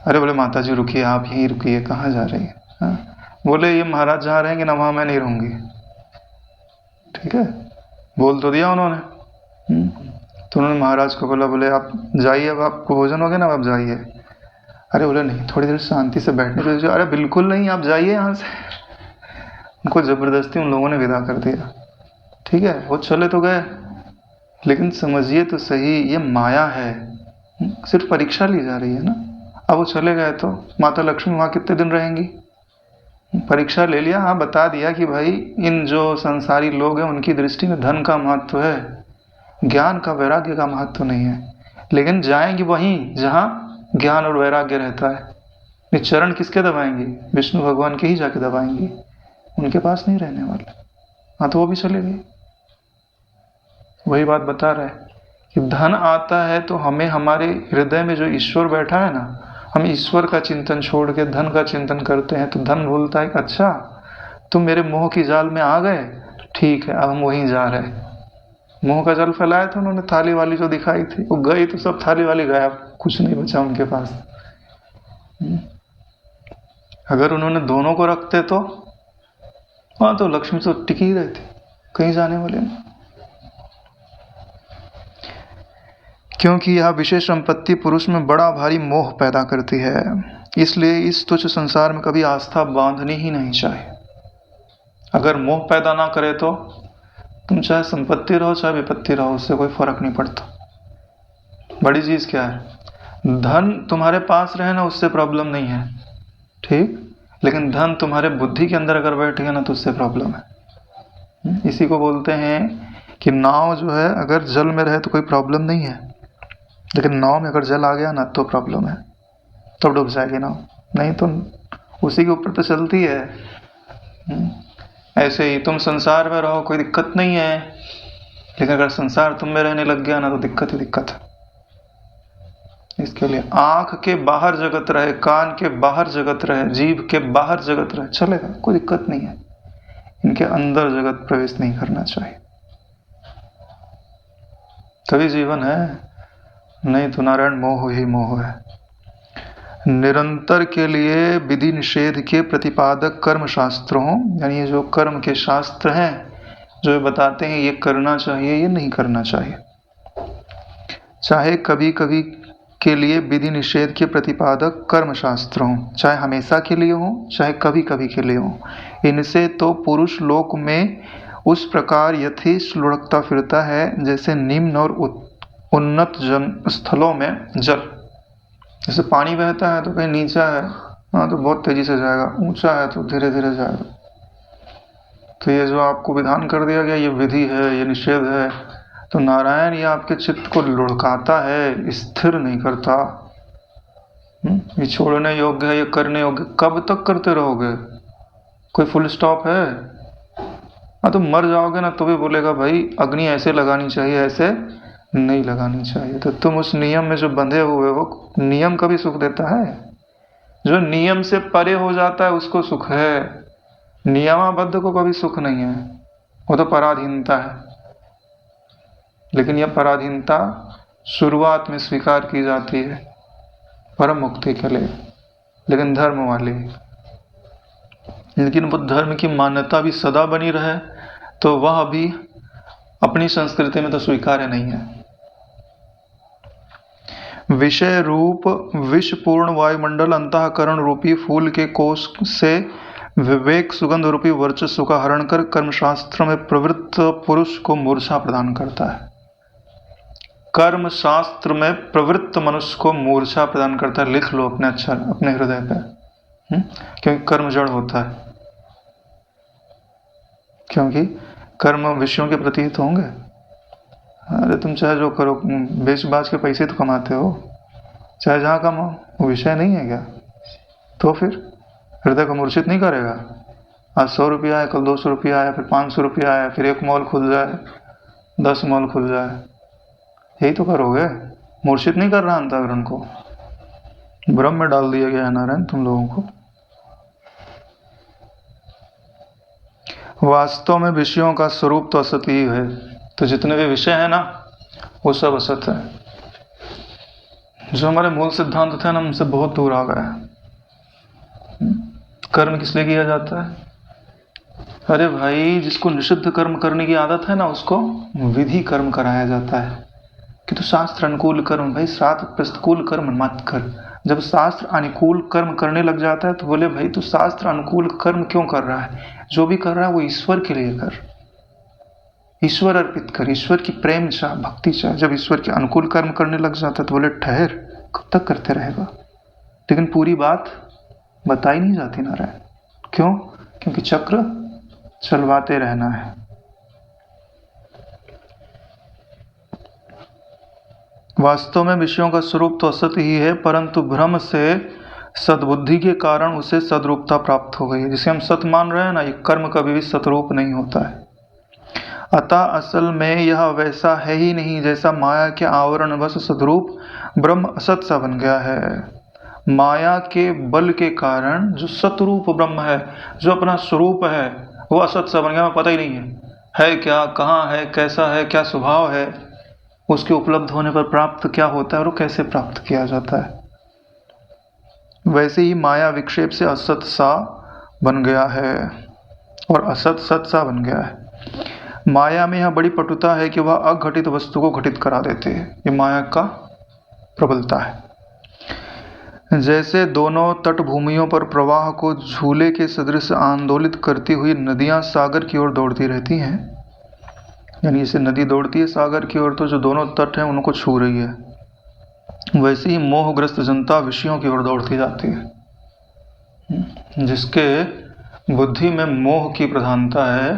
अरे बोले माता जी रुकिए, आप यहीं रुकिए, कहाँ जा रही है? बोले ये महाराज जहाँ रहेंगे ना वहाँ मैं नहीं रहूँगी। ठीक है, बोल तो दिया उन्होंने। तो उन्होंने महाराज को बोला, बोले आप जाइए, अब आपको भोजन हो गया ना, आप जाइए। अरे बोले नहीं, थोड़ी देर शांति से बैठने दीजिए। अरे बिल्कुल नहीं, आप जाइए यहाँ से। उनको जबरदस्ती उन लोगों ने विदा कर दिया। ठीक है, वो चले तो गए, लेकिन समझिए तो सही, ये माया है। सिर्फ परीक्षा ली जा रही है ना। अब वो चले गए तो माता लक्ष्मी वहाँ कितने दिन रहेंगी? परीक्षा ले लिया, हाँ बता दिया कि भाई इन जो संसारी लोग हैं उनकी दृष्टि में धन का महत्व है, ज्ञान का, वैराग्य का महत्व नहीं है। लेकिन जाएंगी वहीं जहाँ ज्ञान और वैराग्य रहता है। ये चरण किसके दबाएंगी? विष्णु भगवान के ही जाके दबाएंगी, उनके पास नहीं रहने वाले। हाँ तो वो भी चले गए। वही बात बता रहा है कि धन आता है तो हमें हमारे हृदय में जो ईश्वर बैठा है ना, हम ईश्वर का चिंतन छोड़ के धन का चिंतन करते हैं तो धन बोलता है कि अच्छा तुम मेरे मोह की जाल में आ गए, ठीक है अब हम वहीं जा रहे हैं। मोह का जाल फैलाया था उन्होंने, थाली वाली जो दिखाई थी वो गई तो सब थाली वाली गायब, कुछ नहीं बचा उनके पास। अगर उन्होंने दोनों को रखते तो हाँ तो लक्ष्मी तो टिकी ही रहती, कहीं जाने वाले नहीं। क्योंकि यह विशेष संपत्ति पुरुष में बड़ा भारी मोह पैदा करती है, इसलिए इस तुच्छ संसार में कभी आस्था बांधनी ही नहीं चाहिए। अगर मोह पैदा ना करे तो तुम चाहे संपत्ति रहो चाहे विपत्ति रहो, उससे कोई फर्क नहीं पड़ता। बड़ी चीज क्या है? धन तुम्हारे पास रहे ना, उससे प्रॉब्लम नहीं है, ठीक, लेकिन धन तुम्हारे बुद्धि के अंदर अगर बैठ गया ना तो उससे प्रॉब्लम है। इसी को बोलते हैं कि नाव जो है अगर जल में रहे तो कोई प्रॉब्लम नहीं है, लेकिन नाव में अगर जल आ गया ना तो प्रॉब्लम है, तब डूब जाएगी नाव, नहीं तो उसी के ऊपर तो चलती है। ऐसे ही तुम संसार में रहो कोई दिक्कत नहीं है, लेकिन अगर संसार तुम में रहने लग गया ना तो दिक्कत ही दिक्कत है। इसके लिए आंख के बाहर जगत रहे, कान के बाहर जगत रहे, जीभ के बाहर जगत रहे, चलेगा, कोई दिक्कत नहीं है, इनके अंदर जगत प्रवेश नहीं करना चाहिए, तभी जीवन है, नहीं तो नारायण मोह ही मोह है। निरंतर के लिए विधि निषेध के प्रतिपादक कर्म शास्त्रों, यानी ये जो कर्म के शास्त्र हैं जो बताते हैं ये करना चाहिए ये नहीं करना चाहिए, चाहे कभी कभी के लिए विधि निषेध के प्रतिपादक कर्म शास्त्र हों, चाहे हमेशा के लिए हों चाहे कभी कभी के लिए हों, इनसे तो पुरुष लोक में उस प्रकार यथेष्ट लुढ़कता फिरता है जैसे निम्न और उन्नत स्थलों में जल। जैसे पानी बहता है तो कहीं नीचा है हाँ तो बहुत तेजी से जाएगा, ऊंचा है तो धीरे धीरे जाएगा। तो ये जो आपको विधान कर दिया गया ये विधि है, ये निषेध है, तो नारायण ये आपके चित्त को लुढ़काता है, स्थिर नहीं करता। ये छोड़ने योग्य है, ये करने योग्य, कब तक करते रहोगे, कोई फुल स्टॉप है? हाँ तो मर जाओगे ना तो भी बोलेगा भाई अग्नि ऐसे लगानी चाहिए, ऐसे नहीं लगानी चाहिए। तो तुम उस नियम में जो बंधे हुए हो, नियम कभी सुख देता है? जो नियम से परे हो जाता है उसको सुख है, नियमाबद्ध को कभी सुख नहीं है, वो तो पराधीनता है। लेकिन यह पराधीनता शुरुआत में स्वीकार की जाती है परम मुक्ति के लिए, लेकिन धर्म वाली, लेकिन वो धर्म की मान्यता भी सदा बनी रहे तो वह अभी अपनी संस्कृति में तो स्वीकार्य नहीं है। विषय रूप विषपूर्ण वायुमंडल अंतःकरण रूपी फूल के कोष से विवेक सुगंध रूपी वर्चस्व का हरण कर कर्मशास्त्र में प्रवृत्त पुरुष को मूर्छा प्रदान करता है। कर्म शास्त्र में प्रवृत्त मनुष्य को मूर्छा प्रदान करता है, लिख लो अपने अक्षर अपने हृदय पे, क्योंकि कर्म जड़ होता है, क्योंकि कर्म विषयों के प्रति ही तो होंगे। अरे तुम चाहे जो करो, बेच बाज के पैसे तो कमाते हो, चाहे जहाँ कमाओ, वो विषय नहीं है क्या? तो फिर हृदय को मूर्छित नहीं करेगा? आज 100 रुपया है, कल 200 रुपया आया, फिर 500 रुपया आया, फिर एक मॉल खुल जाए, 10 मॉल खुल जाए, यही तो करोगे? मूर्छित नहीं कर रहा अंतःकरण को, भ्रम में डाल दिया गया है नारायण तुम लोगों को। वास्तव में विषयों का स्वरूप तो असत ही है, तो जितने भी विषय है ना वो सब असत है। जो हमारे मूल सिद्धांत थे ना हमसे बहुत दूर आ गए हैं। कर्म किस लिए किया जाता है? अरे भाई जिसको निषिद्ध कर्म करने की आदत है ना उसको विधि कर्म कराया जाता है कि तो शास्त्र अनुकूल कर्म, भाई शास्त्र प्रतिकूल कर्म मत कर। जब शास्त्र अनुकूल कर्म करने लग जाता है तो बोले भाई तू शास्त्र अनुकूल कर्म क्यों कर रहा है? जो भी कर रहा है वो ईश्वर के लिए कर, ईश्वर अर्पित कर, ईश्वर की प्रेम चाह, भक्ति चाह। जब ईश्वर के अनुकूल कर्म करने लग जाता है तो बोले ठहर, कब तक करते रहेगा? लेकिन पूरी बात बताई नहीं जाती नारायण, क्यों? क्योंकि चक्र चलवाते रहना है। वास्तव में विषयों का स्वरूप तो असत ही है, परंतु भ्रम से सद्बुद्धि के कारण उसे सदरूपता प्राप्त हो गई है। जिसे हम सत मान रहे हैं ना, ये कर्म कभी भी सतरूप नहीं होता है। अतः असल में यह वैसा है ही नहीं जैसा माया के आवरण वश सदरूप ब्रह्म असत सा बन गया है। माया के बल के कारण जो सतरूप ब्रह्म है, जो अपना स्वरूप है, वो असत सा बन गया, पता ही नहीं है क्या, कहाँ है, कैसा है, क्या स्वभाव है, उसके उपलब्ध होने पर प्राप्त क्या होता है और वो कैसे प्राप्त किया जाता है। वैसे ही माया विक्षेप से असत सा बन गया है और असत सत सा बन गया है। माया में यह बड़ी पटुता है कि वह अघटित वस्तु को घटित करा देते हैं, ये माया का प्रबलता है। जैसे दोनों तटभूमियों पर प्रवाह को झूले के सदृश आंदोलित करती हुई नदियां सागर की ओर दौड़ती रहती हैं, यानी जैसे नदी दौड़ती है सागर की ओर तो जो दोनों तट हैं उनको छू रही है, वैसे ही मोहग्रस्त जनता विषयों की ओर दौड़ती जाती है। जिसके बुद्धि में मोह की प्रधानता है,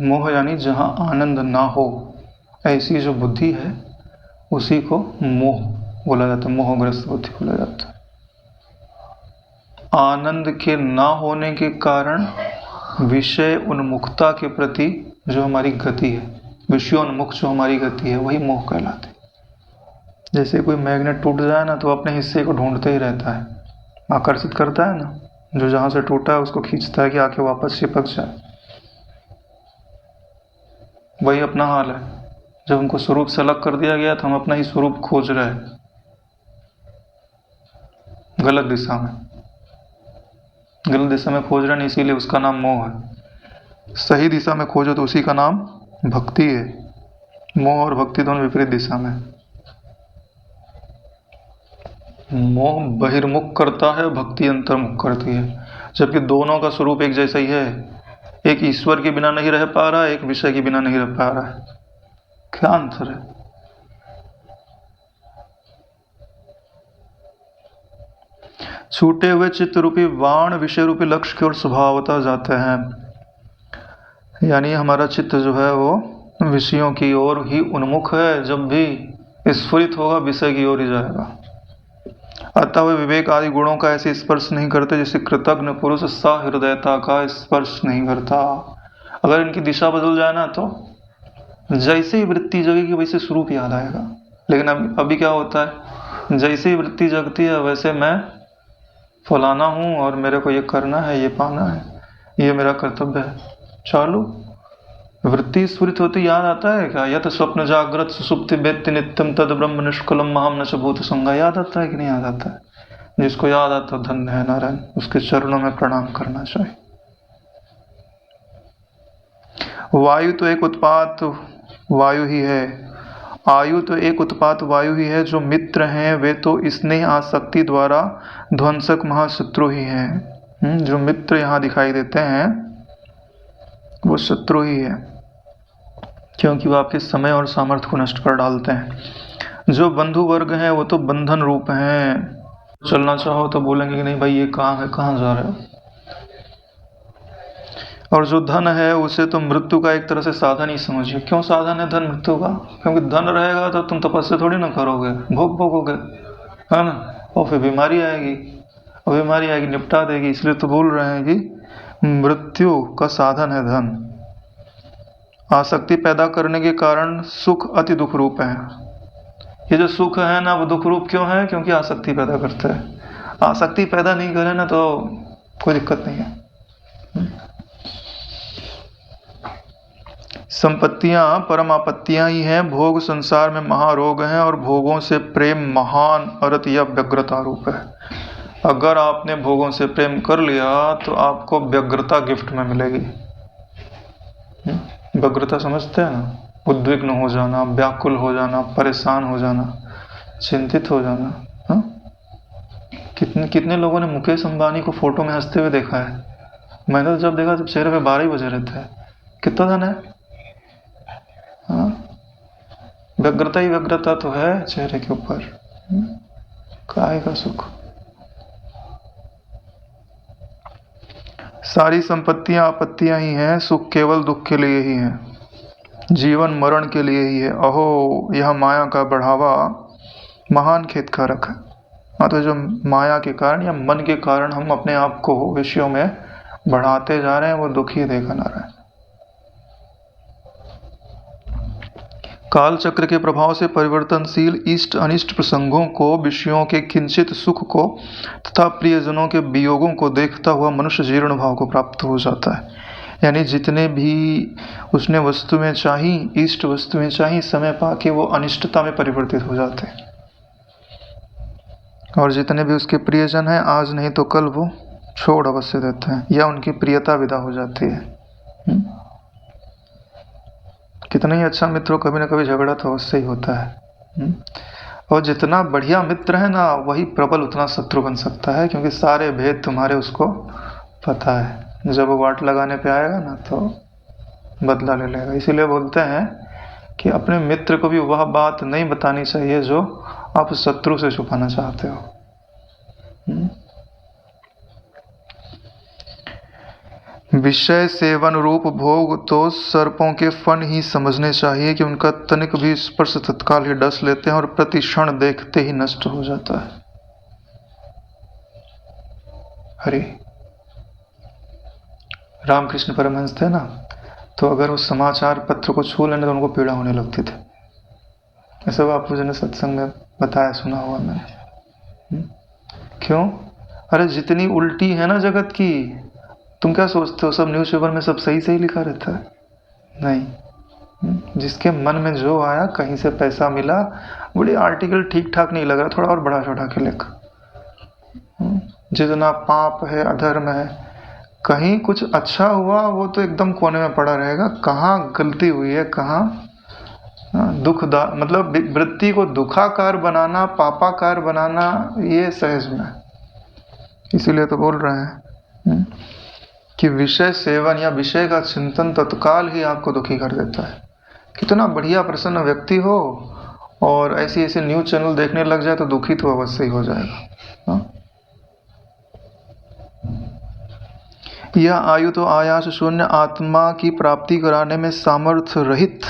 मोह यानी जहाँ आनंद ना हो, ऐसी जो बुद्धि है उसी को मोह बोला जाता है, मोहग्रस्त बुद्धि बोला जाता है। आनंद के ना होने के कारण विषय उन्मुखता के प्रति जो हमारी गति है, विषयोन्मुख जो हमारी गति है, वही मोह कहलाती है। जैसे कोई मैग्नेट टूट जाए ना तो अपने हिस्से को ढूंढते ही रहता है, आकर्षित करता है ना, जो जहां से टूटा है उसको खींचता है कि आके वापस चिपक जाए। वही अपना हाल है, जब हमको स्वरूप से अलग कर दिया गया तो हम अपना ही स्वरूप खोज रहे हैं गलत दिशा में, गलत दिशा में खोज रहे हैं, इसीलिए उसका नाम मोह है। सही दिशा में खोजो तो उसी का नाम भक्ति है। मोह और भक्ति दोनों विपरीत दिशा में। मोह बहिर्मुख करता है, भक्ति अंतर्मुख करती है, जबकि दोनों का स्वरूप एक जैसा ही है। एक ईश्वर के बिना नहीं रह पा रहा है, एक विषय के बिना नहीं रह पा रहा है। क्या अंतर है? छूटे हुए चित्त रूपी बाण विषय रूपी लक्ष्य की ओर स्वभावतः जाते हैं। यानी हमारा चित्त जो है वो विषयों की ओर ही उन्मुख है, जब भी स्फुरित होगा विषय की ओर ही जाएगा। अतः वे विवेक आदि गुणों का ऐसे स्पर्श नहीं करते जैसे कृतज्ञ पुरुष सहृदयता का स्पर्श नहीं करता। अगर इनकी दिशा बदल जाए ना तो जैसे ही वृत्ति जगेगी वैसे स्वरूप याद आएगा। लेकिन अभी क्या होता है, जैसे ही वृत्ति जगती है वैसे मैं फलाना हूँ और मेरे को ये करना है, ये पाना है, ये मेरा कर्तव्य है। चालू वृत्ति स्फुरित होती याद आता है क्या? यत स्वप्न जागृत सुसुप्ति वेत्ति नित्यम तद ब्रह्म निष्कलम महम न च भूत संगा। याद आता है कि नहीं याद आता है? जिसको याद आता है धन्य है नारायण, उसके चरणों में प्रणाम करना चाहिए। वायु तो एक उत्पात वायु ही है, आयु तो एक उत्पात वायु ही है। जो मित्र हैं वे तो स्नेह आसक्ति द्वारा ध्वंसक महाशत्रु ही हैं। जो मित्र यहाँ दिखाई देते हैं वो शत्रु ही है, क्योंकि वो आपके समय और सामर्थ्य को नष्ट कर डालते हैं। जो बंधु वर्ग हैं वो तो बंधन रूप हैं। चलना चाहो तो बोलेंगे कि नहीं भाई ये काम है, कहाँ जा रहे हो। और जो धन है उसे तो मृत्यु का एक तरह से साधन ही समझिए। क्यों साधन है धन मृत्यु का? क्योंकि धन रहेगा तो तुम तपस्या थोड़ी ना करोगे, भोग भोगोगे, है ना, और फिर बीमारी आएगी, और बीमारी आएगी निपटा देगी। इसलिए तो बोल रहे हैं कि मृत्यु का साधन है धन। आसक्ति पैदा करने के कारण सुख अति दुख रूप है। ये जो सुख है ना वो दुख रूप क्यों है? क्योंकि आसक्ति पैदा करता है। आसक्ति पैदा नहीं करे ना तो कोई दिक्कत नहीं है। संपत्तियां परम आपत्तियां ही हैं। भोग संसार में महारोग हैं और भोगों से प्रेम महान अरत या व्यग्रता रूप है। अगर आपने भोगों से प्रेम कर लिया तो आपको व्यग्रता गिफ्ट में मिलेगी। व्यग्रता समझते हैं ना? उद्विग्न हो जाना, व्याकुल हो जाना, परेशान हो जाना, चिंतित हो जाना। हा? कितने लोगों ने मुकेश अंबानी को फोटो में हंसते हुए देखा है। मैंने तो जब देखा तब चेहरे पे 12 ही बजे रहते हैं। कितना धन है? हाँ, व्यग्रता ही व्यग्रता तो है चेहरे के ऊपर। काहे का सुख। सारी संपत्तियां आपत्तियां ही हैं, सुख केवल दुख के लिए ही है, जीवन मरण के लिए ही है। अहो यह माया का बढ़ावा महान खेदकारक है। हाँ, तो जो माया के कारण या मन के कारण हम अपने आप को विषयों में बढ़ाते जा रहे हैं वो दुखी देगा नारायण। काल चक्र के प्रभाव से परिवर्तनशील इष्ट अनिष्ट प्रसंगों को, विषयों के किंचित सुख को तथा प्रियजनों के वियोगों को देखता हुआ मनुष्य जीर्ण भाव को प्राप्त हो जाता है। यानी जितने भी उसने वस्तुएं चाही, इष्ट वस्तुएं चाही, समय पाके वो अनिष्टता में परिवर्तित हो जाते हैं। और जितने भी उसके प्रियजन हैं आज नहीं तो कल वो छोड़ अवश्य देते हैं या उनकी प्रियता विदा हो जाती है। कितना ही अच्छा मित्र हो, कभी ना कभी झगड़ा तो अवश्य ही होता है। और जितना बढ़िया मित्र है ना वही प्रबल उतना शत्रु बन सकता है, क्योंकि सारे भेद तुम्हारे उसको पता है। जब वो वाट लगाने पे आएगा ना तो बदला ले लेगा। इसीलिए बोलते हैं कि अपने मित्र को भी वह बात नहीं बतानी चाहिए जो आप शत्रु से छुपाना चाहते हो। विषय सेवन रूप भोग तो सर्पों के फन ही समझने चाहिए कि उनका तनिक भी स्पर्श तत्काल ही डस लेते हैं और प्रति क्षण देखते ही नष्ट हो जाता है। हरे रामकृष्ण परमहंस थे ना, तो अगर उस समाचार पत्र को छू लेने तो उनको पीड़ा होने लगती थी। ऐसा बापू जी ने सत्संग में बताया, सुना हुआ मैंने। क्यों? अरे जितनी उल्टी है ना जगत की, तुम क्या सोचते हो सब न्यूज़पेपर में सब सही सही लिखा रहता है? नहीं। जिसके मन में जो आया, कहीं से पैसा मिला, बड़ी आर्टिकल ठीक ठाक नहीं लग रहा, थोड़ा और बढ़ा चढ़ा के लिख। जितना पाप है, अधर्म है, कहीं कुछ अच्छा हुआ वो तो एकदम कोने में पड़ा रहेगा। कहाँ गलती हुई है, कहाँ मतलब वृत्ति को दुखाकार बनाना, पापाकार बनाना, ये सहज में। इसीलिए तो बोल रहे हैं कि विषय सेवन या विषय का चिंतन तत्काल ही आपको दुखी कर देता है। कितना बढ़िया प्रसन्न व्यक्ति हो और ऐसे ऐसे न्यूज चैनल देखने लग जाए तो दुखी तो अवश्य ही हो जाएगा। यह आयु तो आयास शून्य आत्मा की प्राप्ति कराने में सामर्थ्य रहित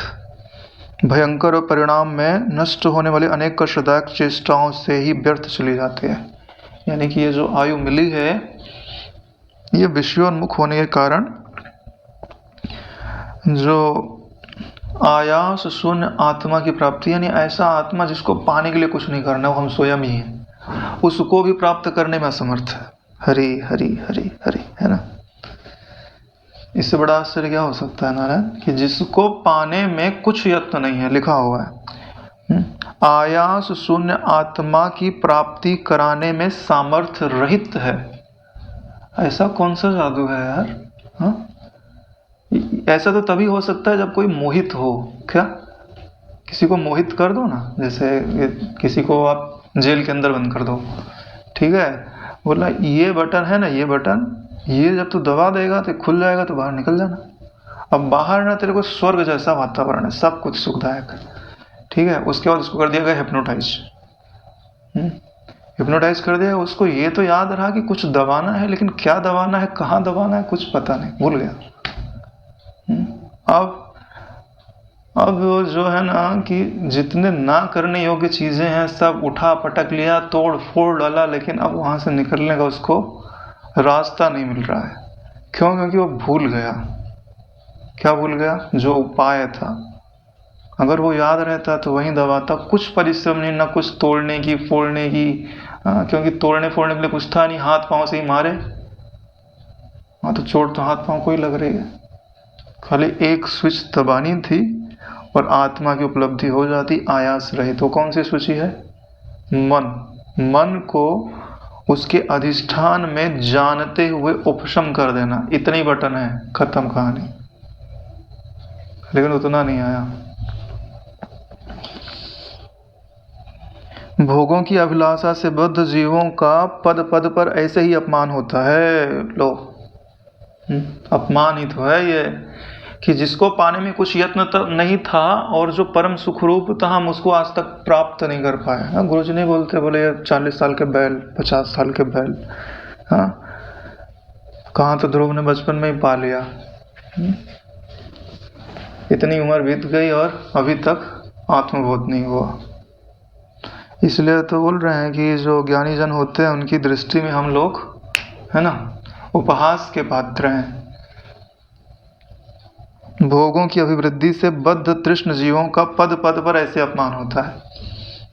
भयंकर और परिणाम में नष्ट होने वाले अनेक कष्टदायक चेष्टाओं से ही व्यर्थ चली जाती है। यानी कि ये जो आयु मिली है, ये विषयोन्मुख होने के कारण जो आयास शून्य आत्मा की प्राप्ति, यानी ऐसा आत्मा जिसको पाने के लिए कुछ नहीं करना, वो हम स्वयं ही हैं, उसको भी प्राप्त करने में असमर्थ है। हरि हरि हरि हरि, है ना। इससे बड़ा आश्चर्य क्या हो सकता है नारायण, कि जिसको पाने में कुछ यत्न नहीं है, लिखा हुआ है आयास शून्य आत्मा की प्राप्ति कराने में सामर्थ्य रहित है। ऐसा कौन सा जादू है यार? ऐसा तो तभी हो सकता है जब कोई मोहित हो। क्या? किसी को मोहित कर दो ना, जैसे किसी को आप जेल के अंदर बंद कर दो, ठीक है, बोला ये बटन है ना, ये बटन, ये जब तू दबा देगा तो खुल जाएगा, तो बाहर निकल जाना। अब बाहर ना तेरे को स्वर्ग जैसा वातावरण है, सब कुछ सुखदायक है, ठीक है। उसके बाद उसको कर दिया गया हिप्नोटाइज। हिप्नोटाइज कर दिया उसको, ये तो याद रहा कि कुछ दबाना है, लेकिन क्या दबाना है, कहाँ दबाना है, कुछ पता नहीं, भूल गया। अब वो जो है ना कि जितने ना करने योग्य चीजें हैं सब उठा पटक लिया, तोड़ फोड़ डाला, लेकिन अब वहां से निकलने का उसको रास्ता नहीं मिल रहा है। क्यों? क्योंकि वो भूल गया। क्या भूल गया? जो उपाय था। अगर वो याद रहता तो वहीं दबाता, कुछ परिश्रम नहीं, ना कुछ तोड़ने की फोड़ने की, क्योंकि तोड़ने फोड़ने के लिए कुछ था नहीं, हाथ पांव से ही मारे। तो चोट तो हाथ पांव को ही लग रही है, खाली एक स्विच दबानी थी और आत्मा की उपलब्धि हो जाती आयास रहित। तो कौन सी सूची है? मन को उसके अधिष्ठान में जानते हुए उपशम कर देना, इतनी बटन है, खत्म कहानी। लेकिन उतना नहीं आया। भोगों की अभिलाषा से बद्ध जीवों का पद पद पर ऐसे ही अपमान होता है। लो, अपमान ही तो है ये, कि जिसको पाने में कुछ यत्न नहीं था और जो परम सुखरूप था, हम उसको आज तक प्राप्त नहीं कर पाए। गुरु जी नहीं बोलते, बोले 40 साल के बैल, 50 साल के बैल, कहाँ तो ध्रुव ने बचपन में ही पा लिया। इतनी उम्र बीत गई और अभी तक आत्मबोध नहीं हुआ। इसलिए तो बोल रहे हैं कि जो ज्ञानी जन होते हैं उनकी दृष्टि में हम लोग, है ना, उपहास के पात्र हैं। भोगों की अभिवृद्धि से बद्ध तृष्ण जीवों का पद पद पर ऐसे अपमान होता है।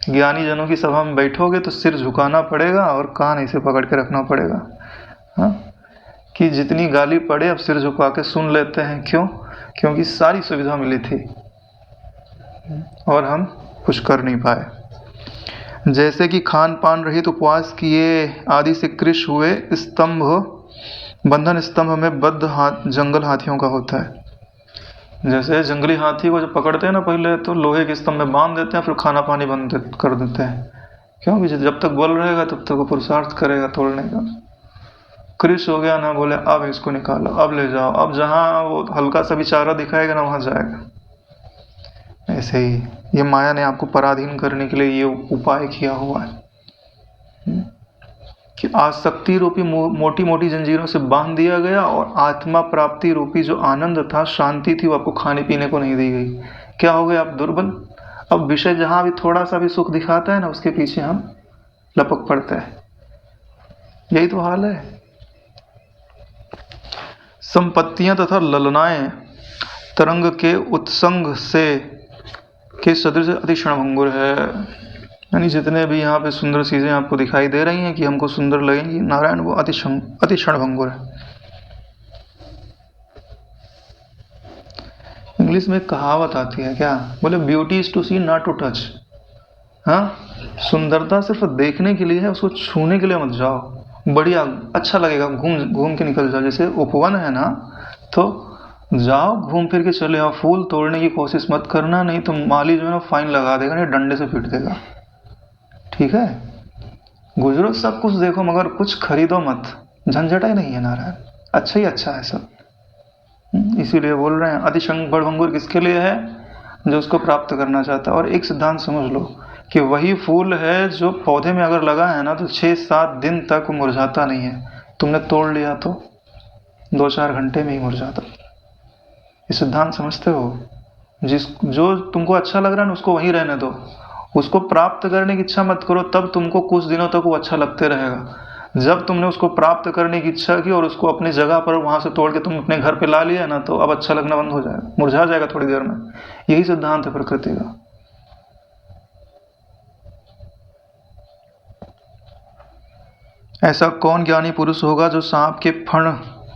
ज्ञानी जनों की सभा में बैठोगे तो सिर झुकाना पड़ेगा और कान ऐसे पकड़ के रखना पड़ेगा, कि जितनी गाली पड़े अब सिर झुका के सुन लेते हैं। क्यों? क्योंकि सारी सुविधा मिली थी और हम कुछ कर नहीं पाए। जैसे कि खान पान रहित उपवास किए आदि से कृश हुए स्तंभ, बंधन स्तंभ में बद्ध जंगल हाथियों का होता है। जैसे जंगली हाथी को जब पकड़ते हैं ना, पहले तो लोहे के स्तंभ में बांध देते हैं, फिर खाना पानी बंद कर देते हैं। क्योंकि जब तक बल रहेगा तब तक वो पुरुषार्थ करेगा तोड़ने का। कृश हो गया ना, बोले अब इसको निकालो, अब ले जाओ, अब जहाँ वो हल्का सा भी चारा दिखाएगा ना वहाँ जाएगा। ऐसे ही ये माया ने आपको पराधीन करने के लिए ये उपाय किया हुआ है कि आसक्ति रूपी मोटी मोटी जंजीरों से बांध दिया गया, और आत्मा प्राप्ति रूपी जो आनंद था, शांति थी, वो आपको खाने पीने को नहीं दी गई। क्या हो गए आप? दुर्बल। अब विषय जहां भी थोड़ा सा भी सुख दिखाता है ना, उसके पीछे हम लपक पड़ते हैं। यही तो हाल है। संपत्तियां तथा ललनाएं तरंग के उत्संग से के सदृश अति क्षणभंगुर है। यानी जितने भी यहाँ पे सुंदर चीजें आपको दिखाई दे रही हैं कि हमको सुंदर लगेंगी, नारायण वो अति क्षणभंगुर है। इंग्लिश में एक कहावत आती है, क्या बोले? Beauty is to see not to touch. हाँ, सुंदरता सिर्फ देखने के लिए है, उसको छूने के लिए मत जाओ। बढ़िया अच्छा लगेगा, घूम घूम के निकल जाओ। जैसे उपवन है ना, तो जाओ घूम फिर के चले आओ। फूल तोड़ने की कोशिश मत करना, नहीं तो माली जो है ना फाइन लगा देगा, नहीं डंडे से पीट देगा। ठीक है, गुजरो सब कुछ देखो, मगर कुछ खरीदो मत। झंझटा ही नहीं है नारायण, अच्छा ही अच्छा है सब। इसीलिए बोल रहे हैं अति क्षणभंगुर किसके लिए है? जो उसको प्राप्त करना चाहता है। और एक सिद्धांत समझ लो कि वही फूल है जो पौधे में अगर लगा है ना, तो 6-7 दिन तक मुरझाता नहीं है। तुमने तोड़ लिया तो 2-4 घंटे में ही मुरझाता। ये सिद्धांत समझते हो? जो तुमको अच्छा लग रहा है ना, उसको वहीं रहने दो। उसको प्राप्त करने की इच्छा मत करो, तब तुमको कुछ दिनों तक वो अच्छा लगते रहेगा। जब तुमने उसको प्राप्त करने की इच्छा की और उसको अपनी जगह पर वहां से तोड़ के तुम अपने घर पे ला लिया ना, तो अब अच्छा लगना बंद हो जाएगा, मुरझा जाएगा थोड़ी देर में। यही सिद्धांत है प्रकृति का। ऐसा कौन ज्ञानी पुरुष होगा जो सांप के फण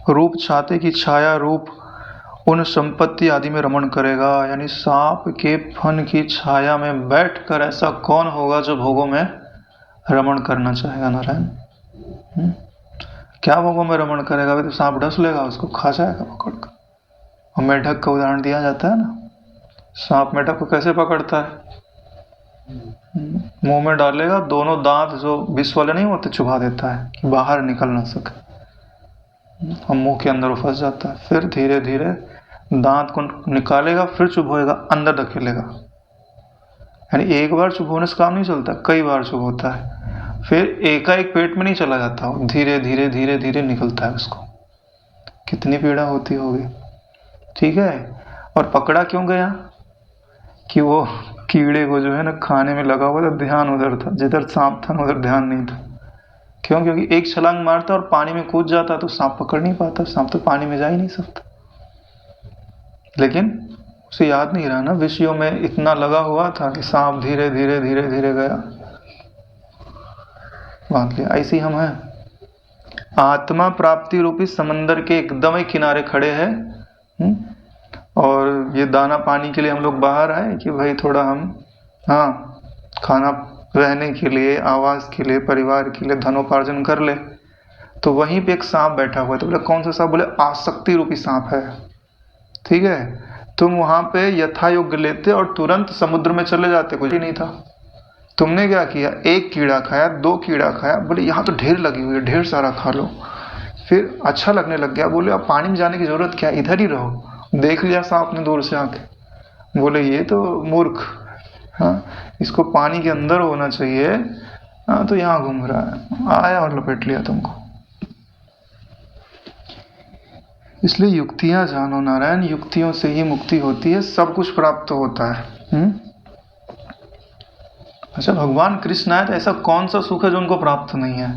रूप छाते की छाया रूप उन संपत्ति आदि में रमण करेगा? यानी सांप के फन की छाया में बैठकर ऐसा कौन होगा जो भोगों में रमण करना चाहेगा? नारायण, क्या भोगों में रमण करेगा? अभी तो सांप डस लेगा, उसको खा जाएगा पकड़ कर। और मेढक का उदाहरण दिया जाता है ना, सांप मेढक को कैसे पकड़ता है? मुंह में डालेगा, दोनों दांत जो विष वाले नहीं होते चुभा देता है कि बाहर निकल ना सके, और मुंह के अंदर वो फंस जाता है। फिर धीरे धीरे दांत को निकालेगा, फिर चुभोएगा, अंदर धकेलेगा। यानी एक बार चुभोने से काम नहीं चलता, कई बार चुभोता है। फिर एकाएक पेट में नहीं चला जाता, धीरे धीरे धीरे धीरे निकलता है उसको। कितनी पीड़ा होती होगी। ठीक है, और पकड़ा क्यों गया? कि वो कीड़े को जो है ना खाने में लगा हुआ था, ध्यान उधर था, जिधर सांप था उधर ध्यान नहीं था। क्यों? क्योंकि एक छलांग मारता और पानी में कूद जाता तो सांप पकड़ नहीं पाता, सांप तो पानी में जा ही नहीं सकता। लेकिन उसे याद नहीं रहा ना, विषयों में इतना लगा हुआ था कि सांप धीरे धीरे धीरे धीरे गया, बांध लिया। ऐसे ही हम हैं, आत्मा प्राप्ति रूपी समंदर के एकदम ही किनारे खड़े हैं। और ये दाना पानी के लिए हम लोग बाहर आए कि भाई थोड़ा हम, हाँ, खाना, रहने के लिए, आवास के लिए, परिवार के लिए धनोपार्जन कर ले। तो वहीं पे एक सांप बैठा हुआ है। तो बोले कौन सा सांप? बोले आसक्ति रूपी सांप है। ठीक है, तुम वहां पे यथा योग्य लेते और तुरंत समुद्र में चले जाते, कुछ ही नहीं था। तुमने क्या किया? एक कीड़ा खाया, 2 कीड़ा खाया, बोले यहाँ तो ढेर लगी हुई है, ढेर सारा खा लो। फिर अच्छा लगने लग गया, बोले अब पानी में जाने की जरूरत क्या, इधर ही रहो। देख लिया सांप ने दूर से आके, बोले ये तो मूर्ख, हाँ, इसको पानी के अंदर होना चाहिए, हाँ, तो यहाँ घूम रहा है। आया और लपेट लिया तुमको। इसलिए युक्तियां जानो नारायण, युक्तियों से ही मुक्ति होती है, सब कुछ प्राप्त होता है। अच्छा, भगवान कृष्ण आए तो ऐसा कौन सा सुख है जो उनको प्राप्त नहीं है?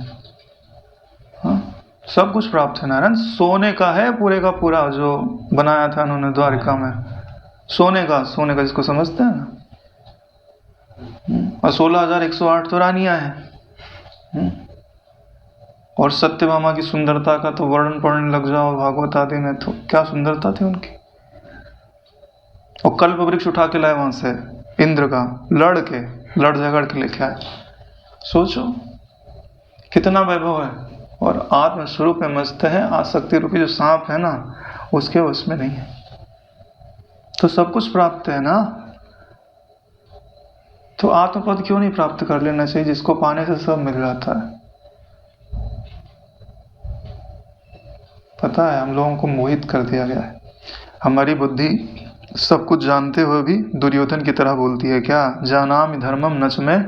हाँ, सब कुछ प्राप्त है नारायण। सोने का है पूरे का पूरा, जो बनाया था उन्होंने द्वारिका में, सोने का जिसको समझते हैं ना। और 16,108 तो रानियां हैं। और सत्यभामा की सुंदरता का तो वर्णन पढ़ने लग जाओ भागवत आदि में, तो क्या सुंदरता थी उनकी। और कल्प वृक्ष उठा के लाए वहां से इंद्र का, लड़ झगड़ के लेके आए। सोचो कितना वैभव है। और आत्म स्वरूप में मस्त है, आसक्ति रूपी जो सांप है ना, उसके वश में नहीं है। तो सब कुछ प्राप्त है ना, तो आत्मपद क्यों नहीं प्राप्त कर लेना चाहिए, जिसको पाने से सब मिल जाता है। पता है हम लोगों को मोहित कर दिया गया है, हमारी बुद्धि सब कुछ जानते हुए भी दुर्योधन की तरह बोलती है क्या? जानामि धर्मम नच में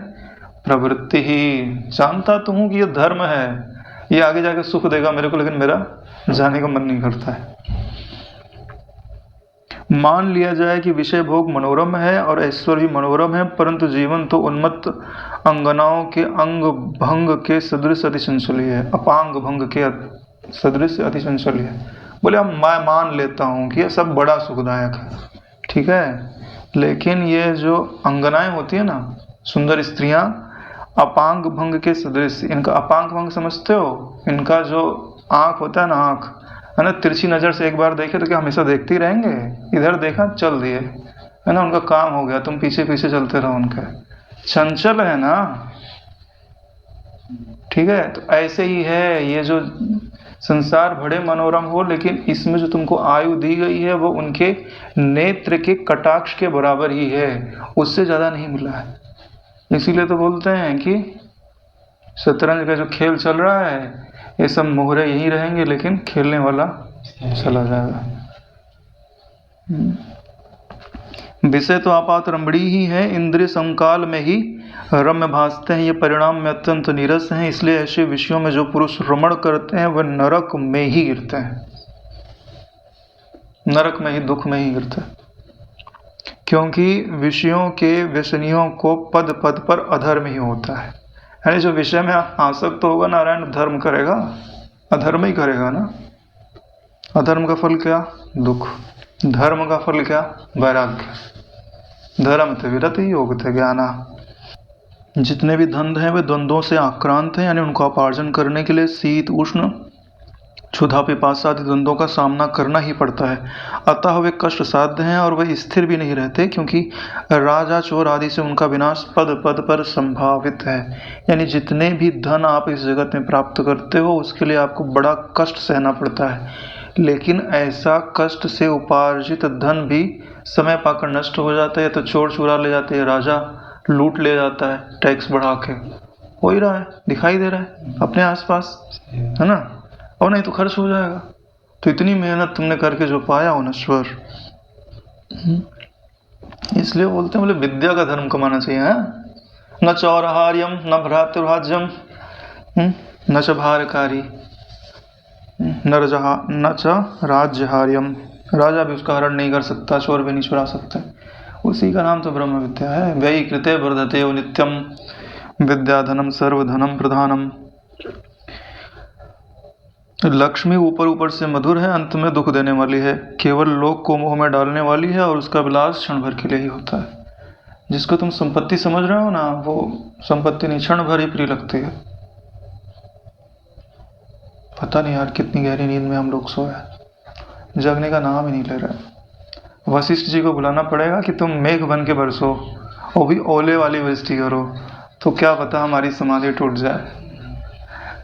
प्रवृत्ति ही। जानता तो हूँ कि ये धर्म है, ये आगे जाके सुख देगा मेरे को, लेकिन मेरा जाने का मन नहीं करता है। मान लिया जाए कि विषय भोग मनोरम है और ऐश्वर्य भी मनोरम है, परंतु जीवन तो उन्मत्त अंगनाओं के अंग भंग के सदृश अति संचली है, अपांग भंग के सदृश अति संचली है। बोले अब मैं मान लेता हूँ कि ये सब बड़ा सुखदायक है, ठीक है, लेकिन ये जो अंगनाएं होती है ना, सुंदर स्त्रियां, अपांग भंग के सदृश, इनका अपांग भंग समझते हो? इनका जो आंख होता है ना, आंख है ना, तिरछी नजर से एक बार देखे तो क्या हमेशा देखते ही रहेंगे? इधर देखा चल दिए, है ना, उनका काम हो गया, तुम पीछे पीछे चलते रहो उनके। चंचल है ना, ठीक है। तो ऐसे ही है ये जो संसार बड़े मनोरम हो, लेकिन इसमें जो तुमको आयु दी गई है वो उनके नेत्र के कटाक्ष के बराबर ही है, उससे ज्यादा नहीं मिला है। इसीलिए तो बोलते हैं कि शतरंज का जो खेल चल रहा है, ये सब मोहरे यहीं रहेंगे, लेकिन खेलने वाला चला जाएगा। विषय तो आपात रमणी ही है, इंद्रिय समकाल में ही रम्य भासते हैं, ये परिणाम में अत्यंत नीरस हैं, इसलिए ऐसे विषयों में जो पुरुष रमण करते हैं वह नरक में ही गिरते हैं, नरक में ही, दुख में ही गिरते हैं। क्योंकि विषयों के व्यसनियों को पद पद पर अधर्म ही होता है, यानी जो विषय में आसक्त तो होगा नारायण, धर्म करेगा, अधर्म ही करेगा ना। अधर्म का फल क्या? दुख। धर्म का फल क्या? वैराग्य। धर्म थे विरत ही योग थे ज्ञाना। जितने भी धंध हैं वे द्वंद्वों से आक्रांत हैं, यानी उनको अपार्जन करने के लिए शीत उष्ण क्षुधा पिपासा आदि द्वंद्वों का सामना करना ही पड़ता है। अतः वे कष्ट साध्य हैं और वे स्थिर भी नहीं रहते, क्योंकि राजा चोर आदि से उनका विनाश पद पद पर संभावित है। यानी जितने भी धन आप इस जगत में प्राप्त करते हो उसके लिए आपको बड़ा कष्ट सहना पड़ता है, लेकिन ऐसा कष्ट से उपार्जित धन भी समय पाकर नष्ट हो जाता है, तो चोर चुरा ले जाते हैं, राजा लूट ले जाता है टैक्स बढ़ा के। हो ही रहा है, दिखाई दे रहा है अपने आसपास, है ना, और नहीं तो खर्च हो जाएगा। तो इतनी मेहनत तुमने करके जो पाया हो नश्वर, इसलिए बोलते हैं, बोले विद्या का धर्म कमाना चाहिए, है न चौरहार्यम न भ्रातृभाज्यम न च भारकारी न च राज्यहार्यम। राजा भी उसका हरण नहीं कर सकता, चोर भी नहीं चुरा सकता, उसी का नाम तो ब्रह्म विद्या है। व्ययी कृते वर्धते नित्यम विद्याधनम सर्वधनम प्रधानम। लक्ष्मी ऊपर ऊपर से मधुर है, अंत में दुख देने वाली है, केवल लोग को मोह में डालने वाली है, और उसका विलास क्षण भर के लिए ही होता है। जिसको तुम संपत्ति समझ रहे हो ना, वो संपत्ति नहीं, क्षण भर ही प्रिय लगती है। पता नहीं यार कितनी गहरी नींद में हम लोग सोए, जगने का नाम ही नहीं ले रहे। वशिष्ठ जी को बुलाना पड़ेगा कि तुम मेघ बन के बरसो, वो भी ओले वाली वृष्टि करो, तो क्या पता हमारी समाधि टूट जाए,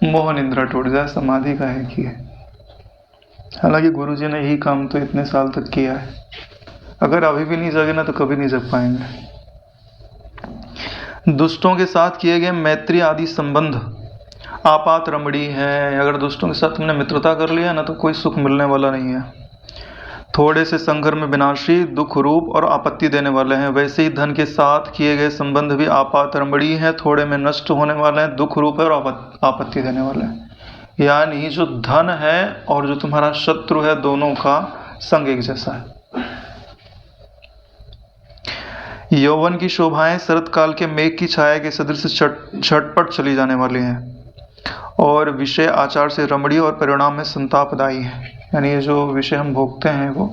मोह निंद्रा टूट जाए। समाधि का है कि, हालांकि गुरु जी ने यही काम तो इतने साल तक किया है, अगर अभी भी नहीं जगे ना तो कभी नहीं जग पाएंगे। दुष्टों के साथ किए गए मैत्री आदि संबंध आपात रमणी है। अगर दुष्टों के साथ तुमने मित्रता कर लिया ना तो कोई सुख मिलने वाला नहीं है। थोड़े से संघर्ष में विनाशी, दुख रूप और आपत्ति देने वाले हैं। वैसे ही धन के साथ किए गए संबंध भी आपात रमणी है, थोड़े में नष्ट होने वाले हैं, दुख रूप है और आपत्ति देने वाले हैं। यानी जो धन है और जो तुम्हारा शत्रु है, दोनों का संग एक जैसा है। यौवन की शोभाएं शरत काल के मेघ की छाया के सदृश झटपट चली जाने वाली हैं, और विषय आचार से रमणीय और परिणाम में संतापदायी है। यानी ये जो विषय हम भोगते हैं वो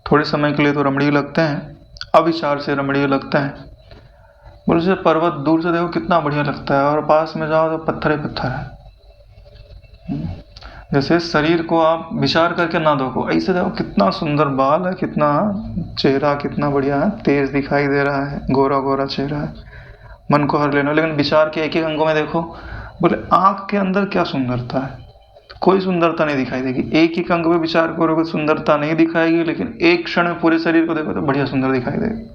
थोड़े समय के लिए तो रमणीय लगते हैं, अविचार से रमणीय लगते हैं। बोले जैसे पर्वत दूर से देखो कितना बढ़िया लगता है, और पास में जाओ तो पत्थर ही पत्थर है। जैसे शरीर को आप विचार करके ना देखो, ऐसे देखो कितना सुंदर बाल है, कितना चेहरा कितना बढ़िया है, तेज दिखाई दे रहा है, गोरा गोरा चेहरा है, मन को हर लेना। लेकिन विचार के एक एक अंगों में देखो, बोले आंख के अंदर क्या सुंदरता है, कोई सुंदरता नहीं दिखाई देगी। एक ही अंग में विचार करोगे सुंदरता नहीं दिखाएगी, लेकिन एक क्षण में पूरे शरीर को देखो तो बढ़िया सुंदर दिखाई देगी।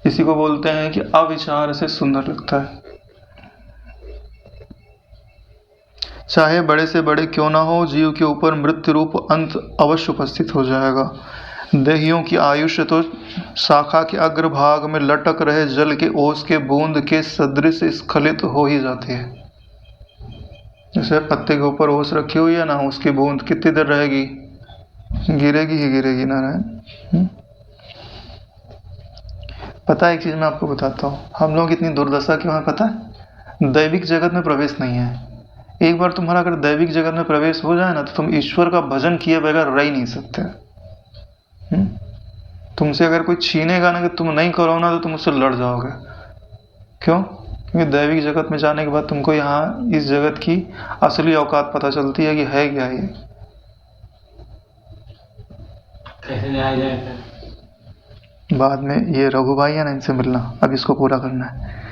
इसी को बोलते हैं कि अविचार से सुंदर लगता है। चाहे बड़े से बड़े क्यों ना हो, जीव के ऊपर मृत्यु रूप अंत अवश्य उपस्थित हो जाएगा। देहियों की आयुष्य तो शाखा के अग्रभाग में लटक रहे जल के ओस के बूंद के सदृश स्खलित हो ही जाती है। जैसे पत्ते के ऊपर ओस रखी हुई है ना, उसकी बूंद कितनी देर रहेगी, गिरेगी ही गिरेगी नारायण। पता है एक चीज मैं आपको बताता हूँ, हम लोग इतनी दुर्दशा क्यों है पता है? दैविक जगत में प्रवेश नहीं है। एक बार तुम्हारा अगर दैविक जगत में प्रवेश हो जाए ना, तो तुम ईश्वर का भजन किए बगैर रह ही नहीं सकते। तुमसे अगर कोई छीनेगा ना कि तुम नहीं करो ना, तो तुम उससे लड़ जाओगे। क्यों? क्योंकि दैविक जगत में जाने के बाद तुमको यहाँ इस जगत की असली औकात पता चलती है कि है क्या ये। कैसे न्याय जाए? बाद में ये रघु भाई है ना, इनसे मिलना, अब इसको पूरा करना है।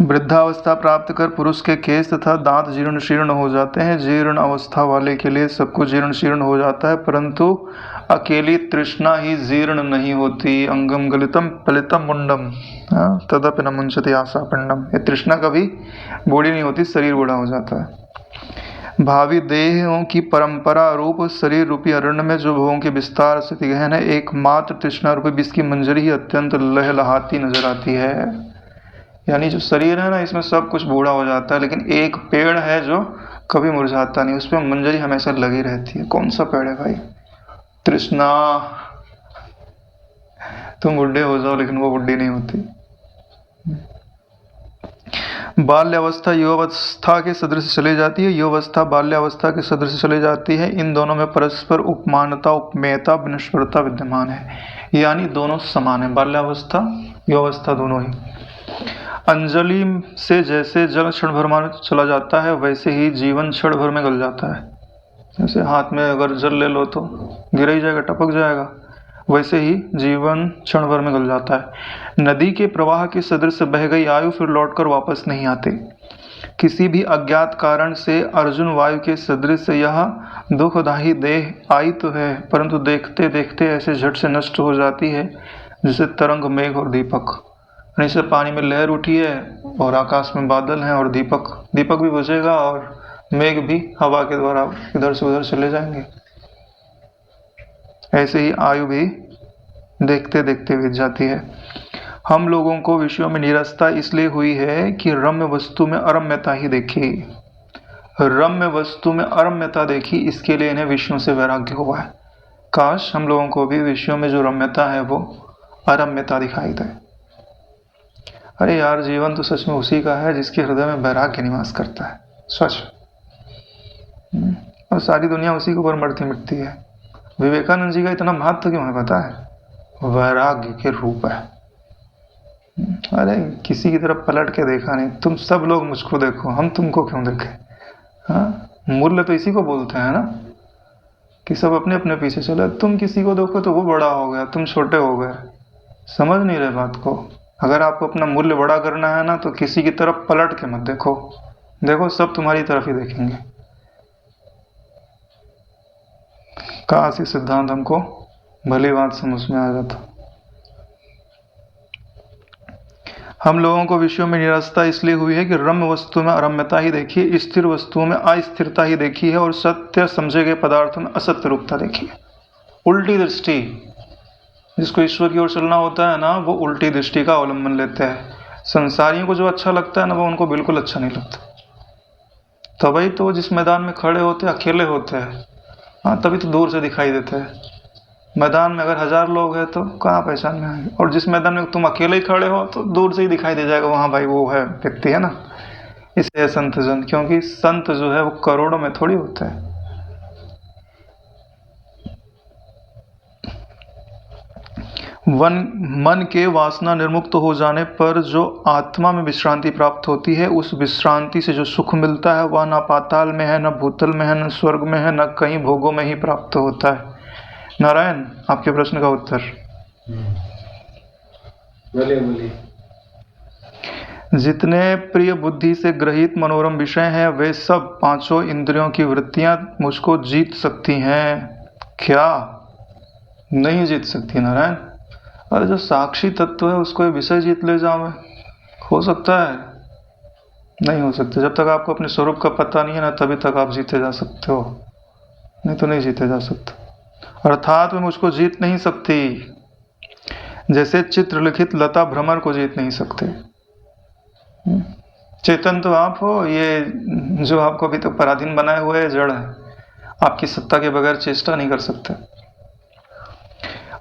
वृद्धावस्था प्राप्त कर पुरुष के केश तथा दांत जीर्ण शीर्ण हो जाते हैं। जीर्ण अवस्था वाले के लिए सब कुछ जीर्ण शीर्ण हो जाता है, परंतु अकेली तृष्णा ही जीर्ण नहीं होती। अंगम गलितम पलितम मुंडम तदपि न मुंचति आशा पिंडम। ये तृष्णा कभी बूढ़ी नहीं होती, शरीर बूढ़ा हो जाता है। भावी देहों की परंपरा रूप शरीर रूपी अरण्य में जो भोगों के विस्तार से गहन है, एकमात्र तृष्णा रूपी विष की मंजरी ही अत्यंत लहलहाती नजर आती है। यानी जो शरीर है ना, इसमें सब कुछ बूढ़ा हो जाता है, लेकिन एक पेड़ है जो कभी मुरझाता नहीं, उस पर मंजरी हमेशा लगी रहती है। कौन सा पेड़ है भाई? तृष्णा। तुम बुढ़े हो जाओ लेकिन वो बुढ़ी नहीं होती। बाल्यावस्था युवावस्था के सदृश चली जाती है, युवावस्था बाल्यावस्था के सदृश चली जाती है। इन दोनों में परस्पर उपमानता उपमेयता विनश्वरता विद्यमान है, यानी दोनों समान है, बाल्यावस्था युवावस्था दोनों ही। अंजलि से जैसे जल क्षण भर में चला जाता है, वैसे ही जीवन क्षण भर में गल जाता है। जैसे हाथ में अगर जल ले लो तो गिर ही जाएगा, टपक जाएगा, वैसे ही जीवन क्षण भर में गल जाता है। नदी के प्रवाह के सदृश बह गई आयु फिर लौटकर वापस नहीं आते। किसी भी अज्ञात कारण से अर्जुन वायु के सदृश यह दुखदायी देह आई तो है, परंतु देखते देखते ऐसे झट से नष्ट हो जाती है जैसे तरंग मेघ और दीपक। जैसे पानी में लहर उठी है और आकाश में बादल हैं और दीपक भी बुझेगा और मेघ भी हवा के द्वारा इधर से उधर चले जाएंगे। ऐसे ही आयु भी देखते देखते बीत जाती है। हम लोगों को विषयों में निरस्ता इसलिए हुई है कि रम्य वस्तु में अरम्यता ही देखी। रम्य वस्तु में अरम्यता देखी, इसके लिए इन्हें विषयों से वैराग्य हुआ है। काश हम लोगों को भी विषयों में जो रम्यता है वो अरम्यता दिखाई दे। अरे यार, जीवन तो सच में उसी का है जिसके हृदय में वैराग्य निवास करता है, सच। और सारी दुनिया उसी के ऊपर मरती मिटती है। विवेकानंद जी का इतना महत्व क्यों है पता है? वैराग्य के रूप है। अरे किसी की तरफ पलट के देखा नहीं, तुम सब लोग मुझको देखो, हम तुमको क्यों देखें? हाँ, मूल्य तो इसी को बोलते हैं ना, कि सब अपने अपने पीछे चले। तुम किसी को देखो तो वो बड़ा हो गया, तुम छोटे हो गए। समझ नहीं रहे बात को। अगर आपको अपना मूल्य बड़ा करना है ना, तो किसी की तरफ पलट के मत देखो, देखो सब तुम्हारी तरफ ही देखेंगे। काश ये सिद्धांत हमको भली बात समझ में आ जाता। हम लोगों को विषयों में निरस्ता इसलिए हुई है कि रम्य वस्तु में अरम्यता ही देखी है, स्थिर वस्तुओं में अस्थिरता ही देखी है, और सत्य समझे गए पदार्थों में असत्य रूपता देखी है। उल्टी दृष्टि, जिसको ईश्वर की ओर चलना होता है ना, वो उल्टी दृष्टि का अवलंबन लेते हैं। संसारियों को जो अच्छा लगता है ना, वो उनको बिल्कुल अच्छा नहीं लगता। तभी तो जिस मैदान में खड़े होते हैं अकेले होते हैं, हाँ, तभी तो दूर से दिखाई देते हैं। मैदान में अगर 1000 लोग हैं तो कहाँ पहचान में आएंगे, और जिस मैदान में तुम अकेले ही खड़े हो तो दूर से ही दिखाई दे जाएगा, वहाँ भाई वो है व्यक्ति है ना। इसलिए संत जन, क्योंकि संत जो है वो करोड़ों में थोड़ी होता है। मन के वासना निर्मुक्त हो जाने पर जो आत्मा में विश्रांति प्राप्त होती है, उस विश्रांति से जो सुख मिलता है वह न पाताल में है, न भूतल में है, न स्वर्ग में है, न कहीं भोगों में ही प्राप्त होता है। नारायण, आपके प्रश्न का उत्तर। बोलिए। जितने प्रिय बुद्धि से ग्रहित मनोरम विषय हैं, वे सब पांचों इंद्रियों की वृत्तियां मुझको जीत सकती हैं। क्या नहीं जीत सकती नारायण? अरे जो साक्षी तत्व है उसको ये विषय जीत ले जाओ, हो सकता है? नहीं हो सकता। जब तक आपको अपने स्वरूप का पता नहीं है ना, तभी तक आप जीते जा सकते हो। नहीं तो नहीं जीते जा सकता। अर्थात वे मुझको जीत नहीं सकती, जैसे चित्रलिखित लता भ्रमर को जीत नहीं सकते। चेतन तो आप हो, ये जो आपको अभी तक पराधीन बनाए हुए है जड़ है, आपकी सत्ता के बगैर चेष्टा नहीं कर सकते।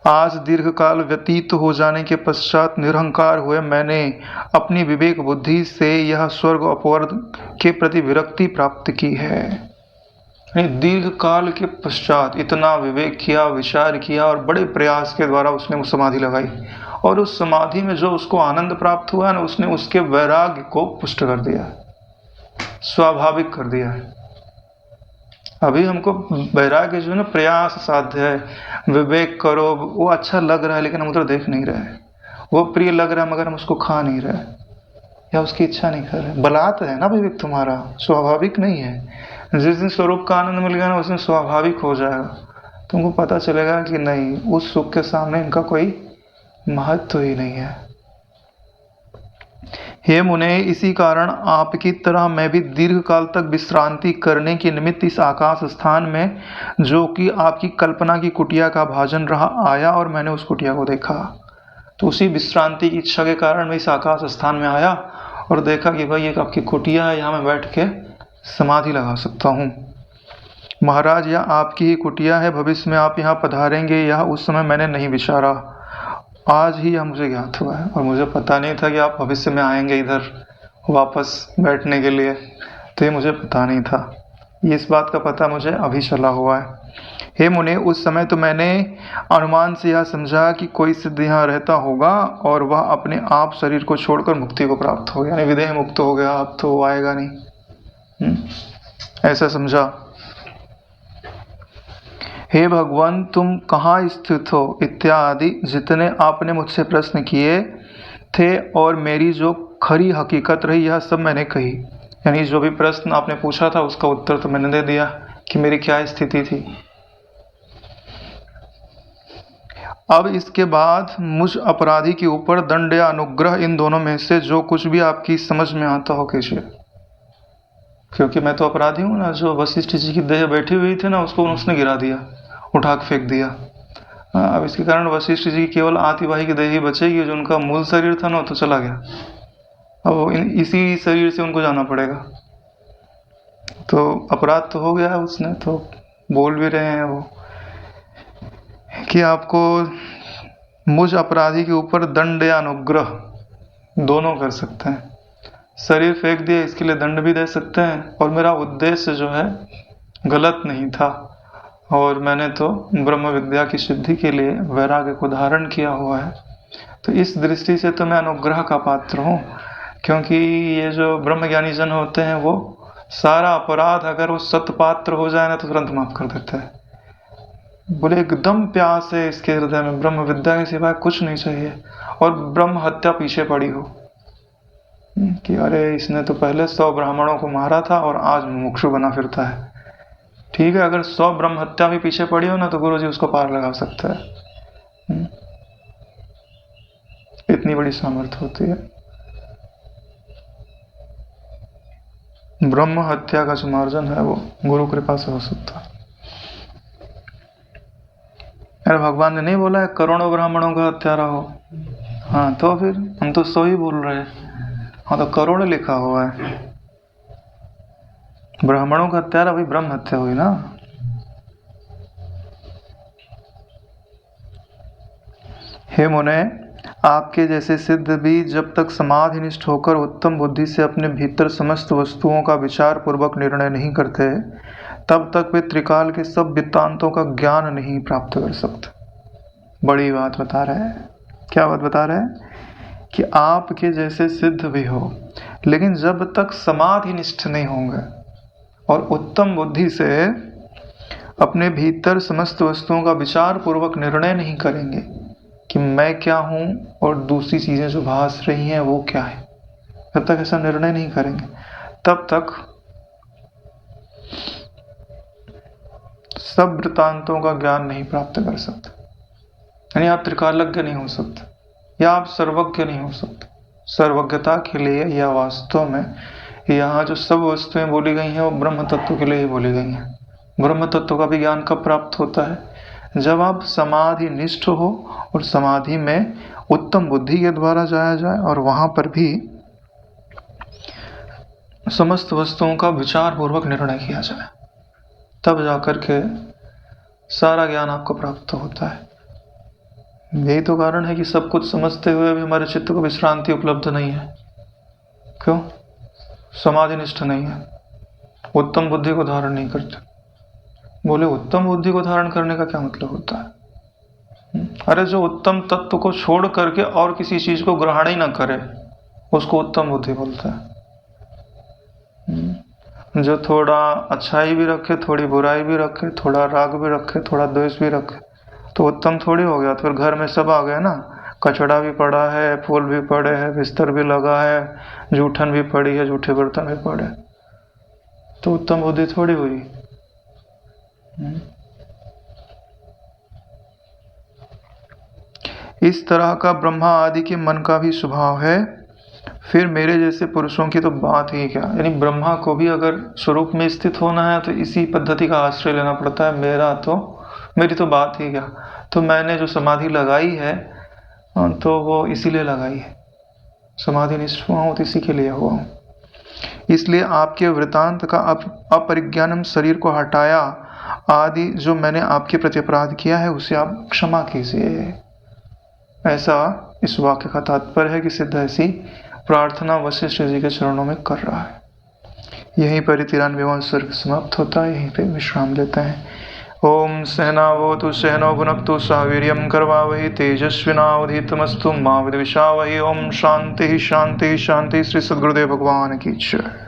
आज दीर्घ काल व्यतीत हो जाने के पश्चात निरहंकार हुए मैंने अपनी विवेक बुद्धि से यह स्वर्ग अपवर्ग के प्रति विरक्ति प्राप्त की है। दीर्घ काल के पश्चात इतना विवेक किया, विचार किया और बड़े प्रयास के द्वारा उसने वो समाधि लगाई, और उस समाधि में जो उसको आनंद प्राप्त हुआ ना, उसने उसके वैराग्य को पुष्ट कर दिया, स्वाभाविक कर दिया है। अभी हमको वैराग्य जो है ना प्रयास साध्य है, विवेक करो, वो अच्छा लग रहा है लेकिन हम उधर देख नहीं रहे, वो प्रिय लग रहा है मगर हम उसको खा नहीं रहे, या उसकी इच्छा नहीं कर रहे। बलात् है ना विवेक तुम्हारा, स्वाभाविक नहीं है। जिस दिन स्वरूप का आनंद मिल गया ना, उस दिन स्वाभाविक हो जाएगा, तुमको पता चलेगा कि नहीं, उस सुख के सामने इनका कोई महत्व ही नहीं है। हे मुने, इसी कारण आपकी तरह मैं भी दीर्घ काल तक विश्रांति करने के निमित्त इस आकाश स्थान में, जो कि आपकी कल्पना की कुटिया का भाजन रहा, आया और मैंने उस कुटिया को देखा। तो उसी विश्रांति की इच्छा के कारण मैं इस आकाश स्थान में आया और देखा कि भाई एक आपकी कुटिया है, यहाँ मैं बैठ के समाधि लगा सकता हूँ। महाराज, यह आपकी ही कुटिया है, भविष्य में आप यहाँ पधारेंगे, यह उस समय मैंने नहीं विचारा, आज ही यह मुझे ज्ञात हुआ है। और मुझे पता नहीं था कि आप भविष्य में आएंगे इधर वापस बैठने के लिए, तो ये मुझे पता नहीं था, ये इस बात का पता मुझे अभी चला हुआ है। हे मुने, उस समय तो मैंने अनुमान से यह समझा कि कोई सिद्ध यहाँ रहता होगा और वह अपने आप शरीर को छोड़कर मुक्ति को प्राप्त हो गया, यानी विदेह मुक्त हो गया, अब तो वो आएगा नहीं, ऐसा समझा। हे भगवान, तुम कहाँ स्थित हो इत्यादि जितने आपने मुझसे प्रश्न किए थे और मेरी जो खरी हकीकत रही, यह सब मैंने कही। यानी जो भी प्रश्न आपने पूछा था उसका उत्तर तो मैंने दे दिया कि मेरी क्या स्थिति थी। अब इसके बाद मुझ अपराधी के ऊपर दंड या अनुग्रह, इन दोनों में से जो कुछ भी आपकी समझ में आता हो कीजिए, क्योंकि मैं तो अपराधी हूँ ना। जो वशिष्ठ जी की देह बैठी हुई थी ना, उसको उसने गिरा दिया, उठा के फेंक दिया। अब इसके कारण वशिष्ठ जी की केवल आतिवाही की देह ही बचेगी, जो उनका मूल शरीर था ना तो चला गया। अब इसी शरीर से उनको जाना पड़ेगा, तो अपराध तो हो गया उसने। तो बोल भी रहे हैं वो कि आपको मुझ अपराधी के ऊपर दंड या अनुग्रह दोनों कर सकते हैं। शरीर फेंक दिया इसके लिए दंड भी दे सकते हैं, और मेरा उद्देश्य जो है गलत नहीं था, और मैंने तो ब्रह्म विद्या की सिद्धि के लिए वैराग्य को धारण किया हुआ है। तो इस दृष्टि से तो मैं अनुग्रह का पात्र हूँ, क्योंकि ये जो ब्रह्मज्ञानी जन होते हैं वो सारा अपराध अगर वो सतपात्र हो जाए ना तो तुरंत माफ कर देते हैं। बोले एकदम प्यास है इसके हृदय में, ब्रह्म विद्या के सिवाय कुछ नहीं चाहिए, और ब्रह्म हत्या पीछे पड़ी हो कि अरे इसने तो पहले 100 ब्राह्मणों को मारा था और आज मुमुक्षु बना फिरता है। ठीक है, अगर 100 ब्रह्म हत्या भी पीछे पड़ी हो ना तो गुरु जी उसको पार लगा सकता है। इतनी बड़ी सामर्थ्य होती है। ब्रह्म हत्या का जो मार्जन है वो गुरु कृपा से हो सकता है। अरे भगवान ने नहीं बोला है करोड़ों ब्राह्मणों का हत्यारा हो? हाँ, तो फिर हम तो 100 ही बोल रहे हैं। हाँ, तो करोड़ लिखा हुआ है। ब्राह्मणों का हत्यारा भाई ब्रह्म हत्या हुई ना। हे मुने, आपके जैसे सिद्ध भी जब तक समाधिनिष्ठ होकर उत्तम बुद्धि से अपने भीतर समस्त वस्तुओं का विचार पूर्वक निर्णय नहीं करते, तब तक वे त्रिकाल के सब वृत्तांतों का ज्ञान नहीं प्राप्त कर सकते। बड़ी बात बता रहे हैं। क्या बात बता रहे हैं? कि आपके जैसे सिद्ध भी हो, लेकिन जब तक समाधिनिष्ठ नहीं होंगे और उत्तम बुद्धि से अपने भीतर समस्त वस्तुओं का विचार पूर्वक निर्णय नहीं करेंगे कि मैं क्या हूँ और दूसरी चीज़ें जो भास रही हैं वो क्या है, जब तक ऐसा निर्णय नहीं करेंगे तब तक सब वृत्तांतों का ज्ञान नहीं प्राप्त कर सकते। यानी आप त्रिकालज्ञ नहीं हो सकते, या आप सर्वज्ञ नहीं हो सकते। सर्वज्ञता के लिए या वास्तव में यहाँ जो सब वस्तुएं बोली गई हैं वो ब्रह्म तत्व के लिए ही बोली गई हैं। ब्रह्म तत्व का भी ज्ञान कब प्राप्त होता है? जब आप समाधि निष्ठ हो और समाधि में उत्तम बुद्धि के द्वारा जाया जाए और वहां पर भी समस्त वस्तुओं का विचार पूर्वक निर्णय किया जाए, तब जाकर के सारा ज्ञान आपको प्राप्त होता है। यही तो कारण है कि सब कुछ समझते हुए भी हमारे चित्त को विश्रांति उपलब्ध नहीं है। क्यों? समाधि निष्ठ नहीं है, उत्तम बुद्धि को धारण नहीं करते। बोले उत्तम बुद्धि को धारण करने का क्या मतलब होता है? अरे जो उत्तम तत्व को छोड़ करके और किसी चीज को ग्रहण ही ना करे, उसको उत्तम बुद्धि बोलता है। जो थोड़ा अच्छाई भी रखे, थोड़ी बुराई भी रखे, थोड़ा राग भी रखे, थोड़ा द्वेष भी रखे, तो उत्तम थोड़ी हो गया। तो फिर घर में सब आ गए ना, कचड़ा भी पड़ा है, फूल भी पड़े हैं, बिस्तर भी लगा है, जूठन भी पड़ी है, जूठे बर्तन भी पड़े, तो उत्तम बुद्धि थोड़ी हुई। इस तरह का ब्रह्मा आदि के मन का भी स्वभाव है, फिर मेरे जैसे पुरुषों की तो बात ही क्या। यानी ब्रह्मा को भी अगर स्वरूप में स्थित होना है तो इसी पद्धति का आश्रय लेना पड़ता है। मेरी तो बात ही क्या। तो मैंने जो समाधि लगाई है तो वो इसीलिए लगाई है, समाधि निष्ठ हुआ हूँ तो इसी के लिए हुआ हूँ। इसलिए आपके वृतांत का अपरिज्ञानम शरीर को हटाया आदि जो मैंने आपके प्रति अपराध किया है उसे आप क्षमा कीजिए। ऐसा इस वाक्य का तात्पर्य है कि सिद्ध ऐसी प्रार्थना वशिष्ठ जी के चरणों में कर रहा है। यहीं पर 93वां सर्ग समाप्त होता है, यहीं पे विश्राम लेते हैं। ओम सहनावतु सहनो भुनक्तु सह वीर्यं करवावहै तेजस्विनावधीतमस्तु मा विद्विषावहै। ओम शांति शांति शांति। श्री सद्गुरुदेव भगवान की जय।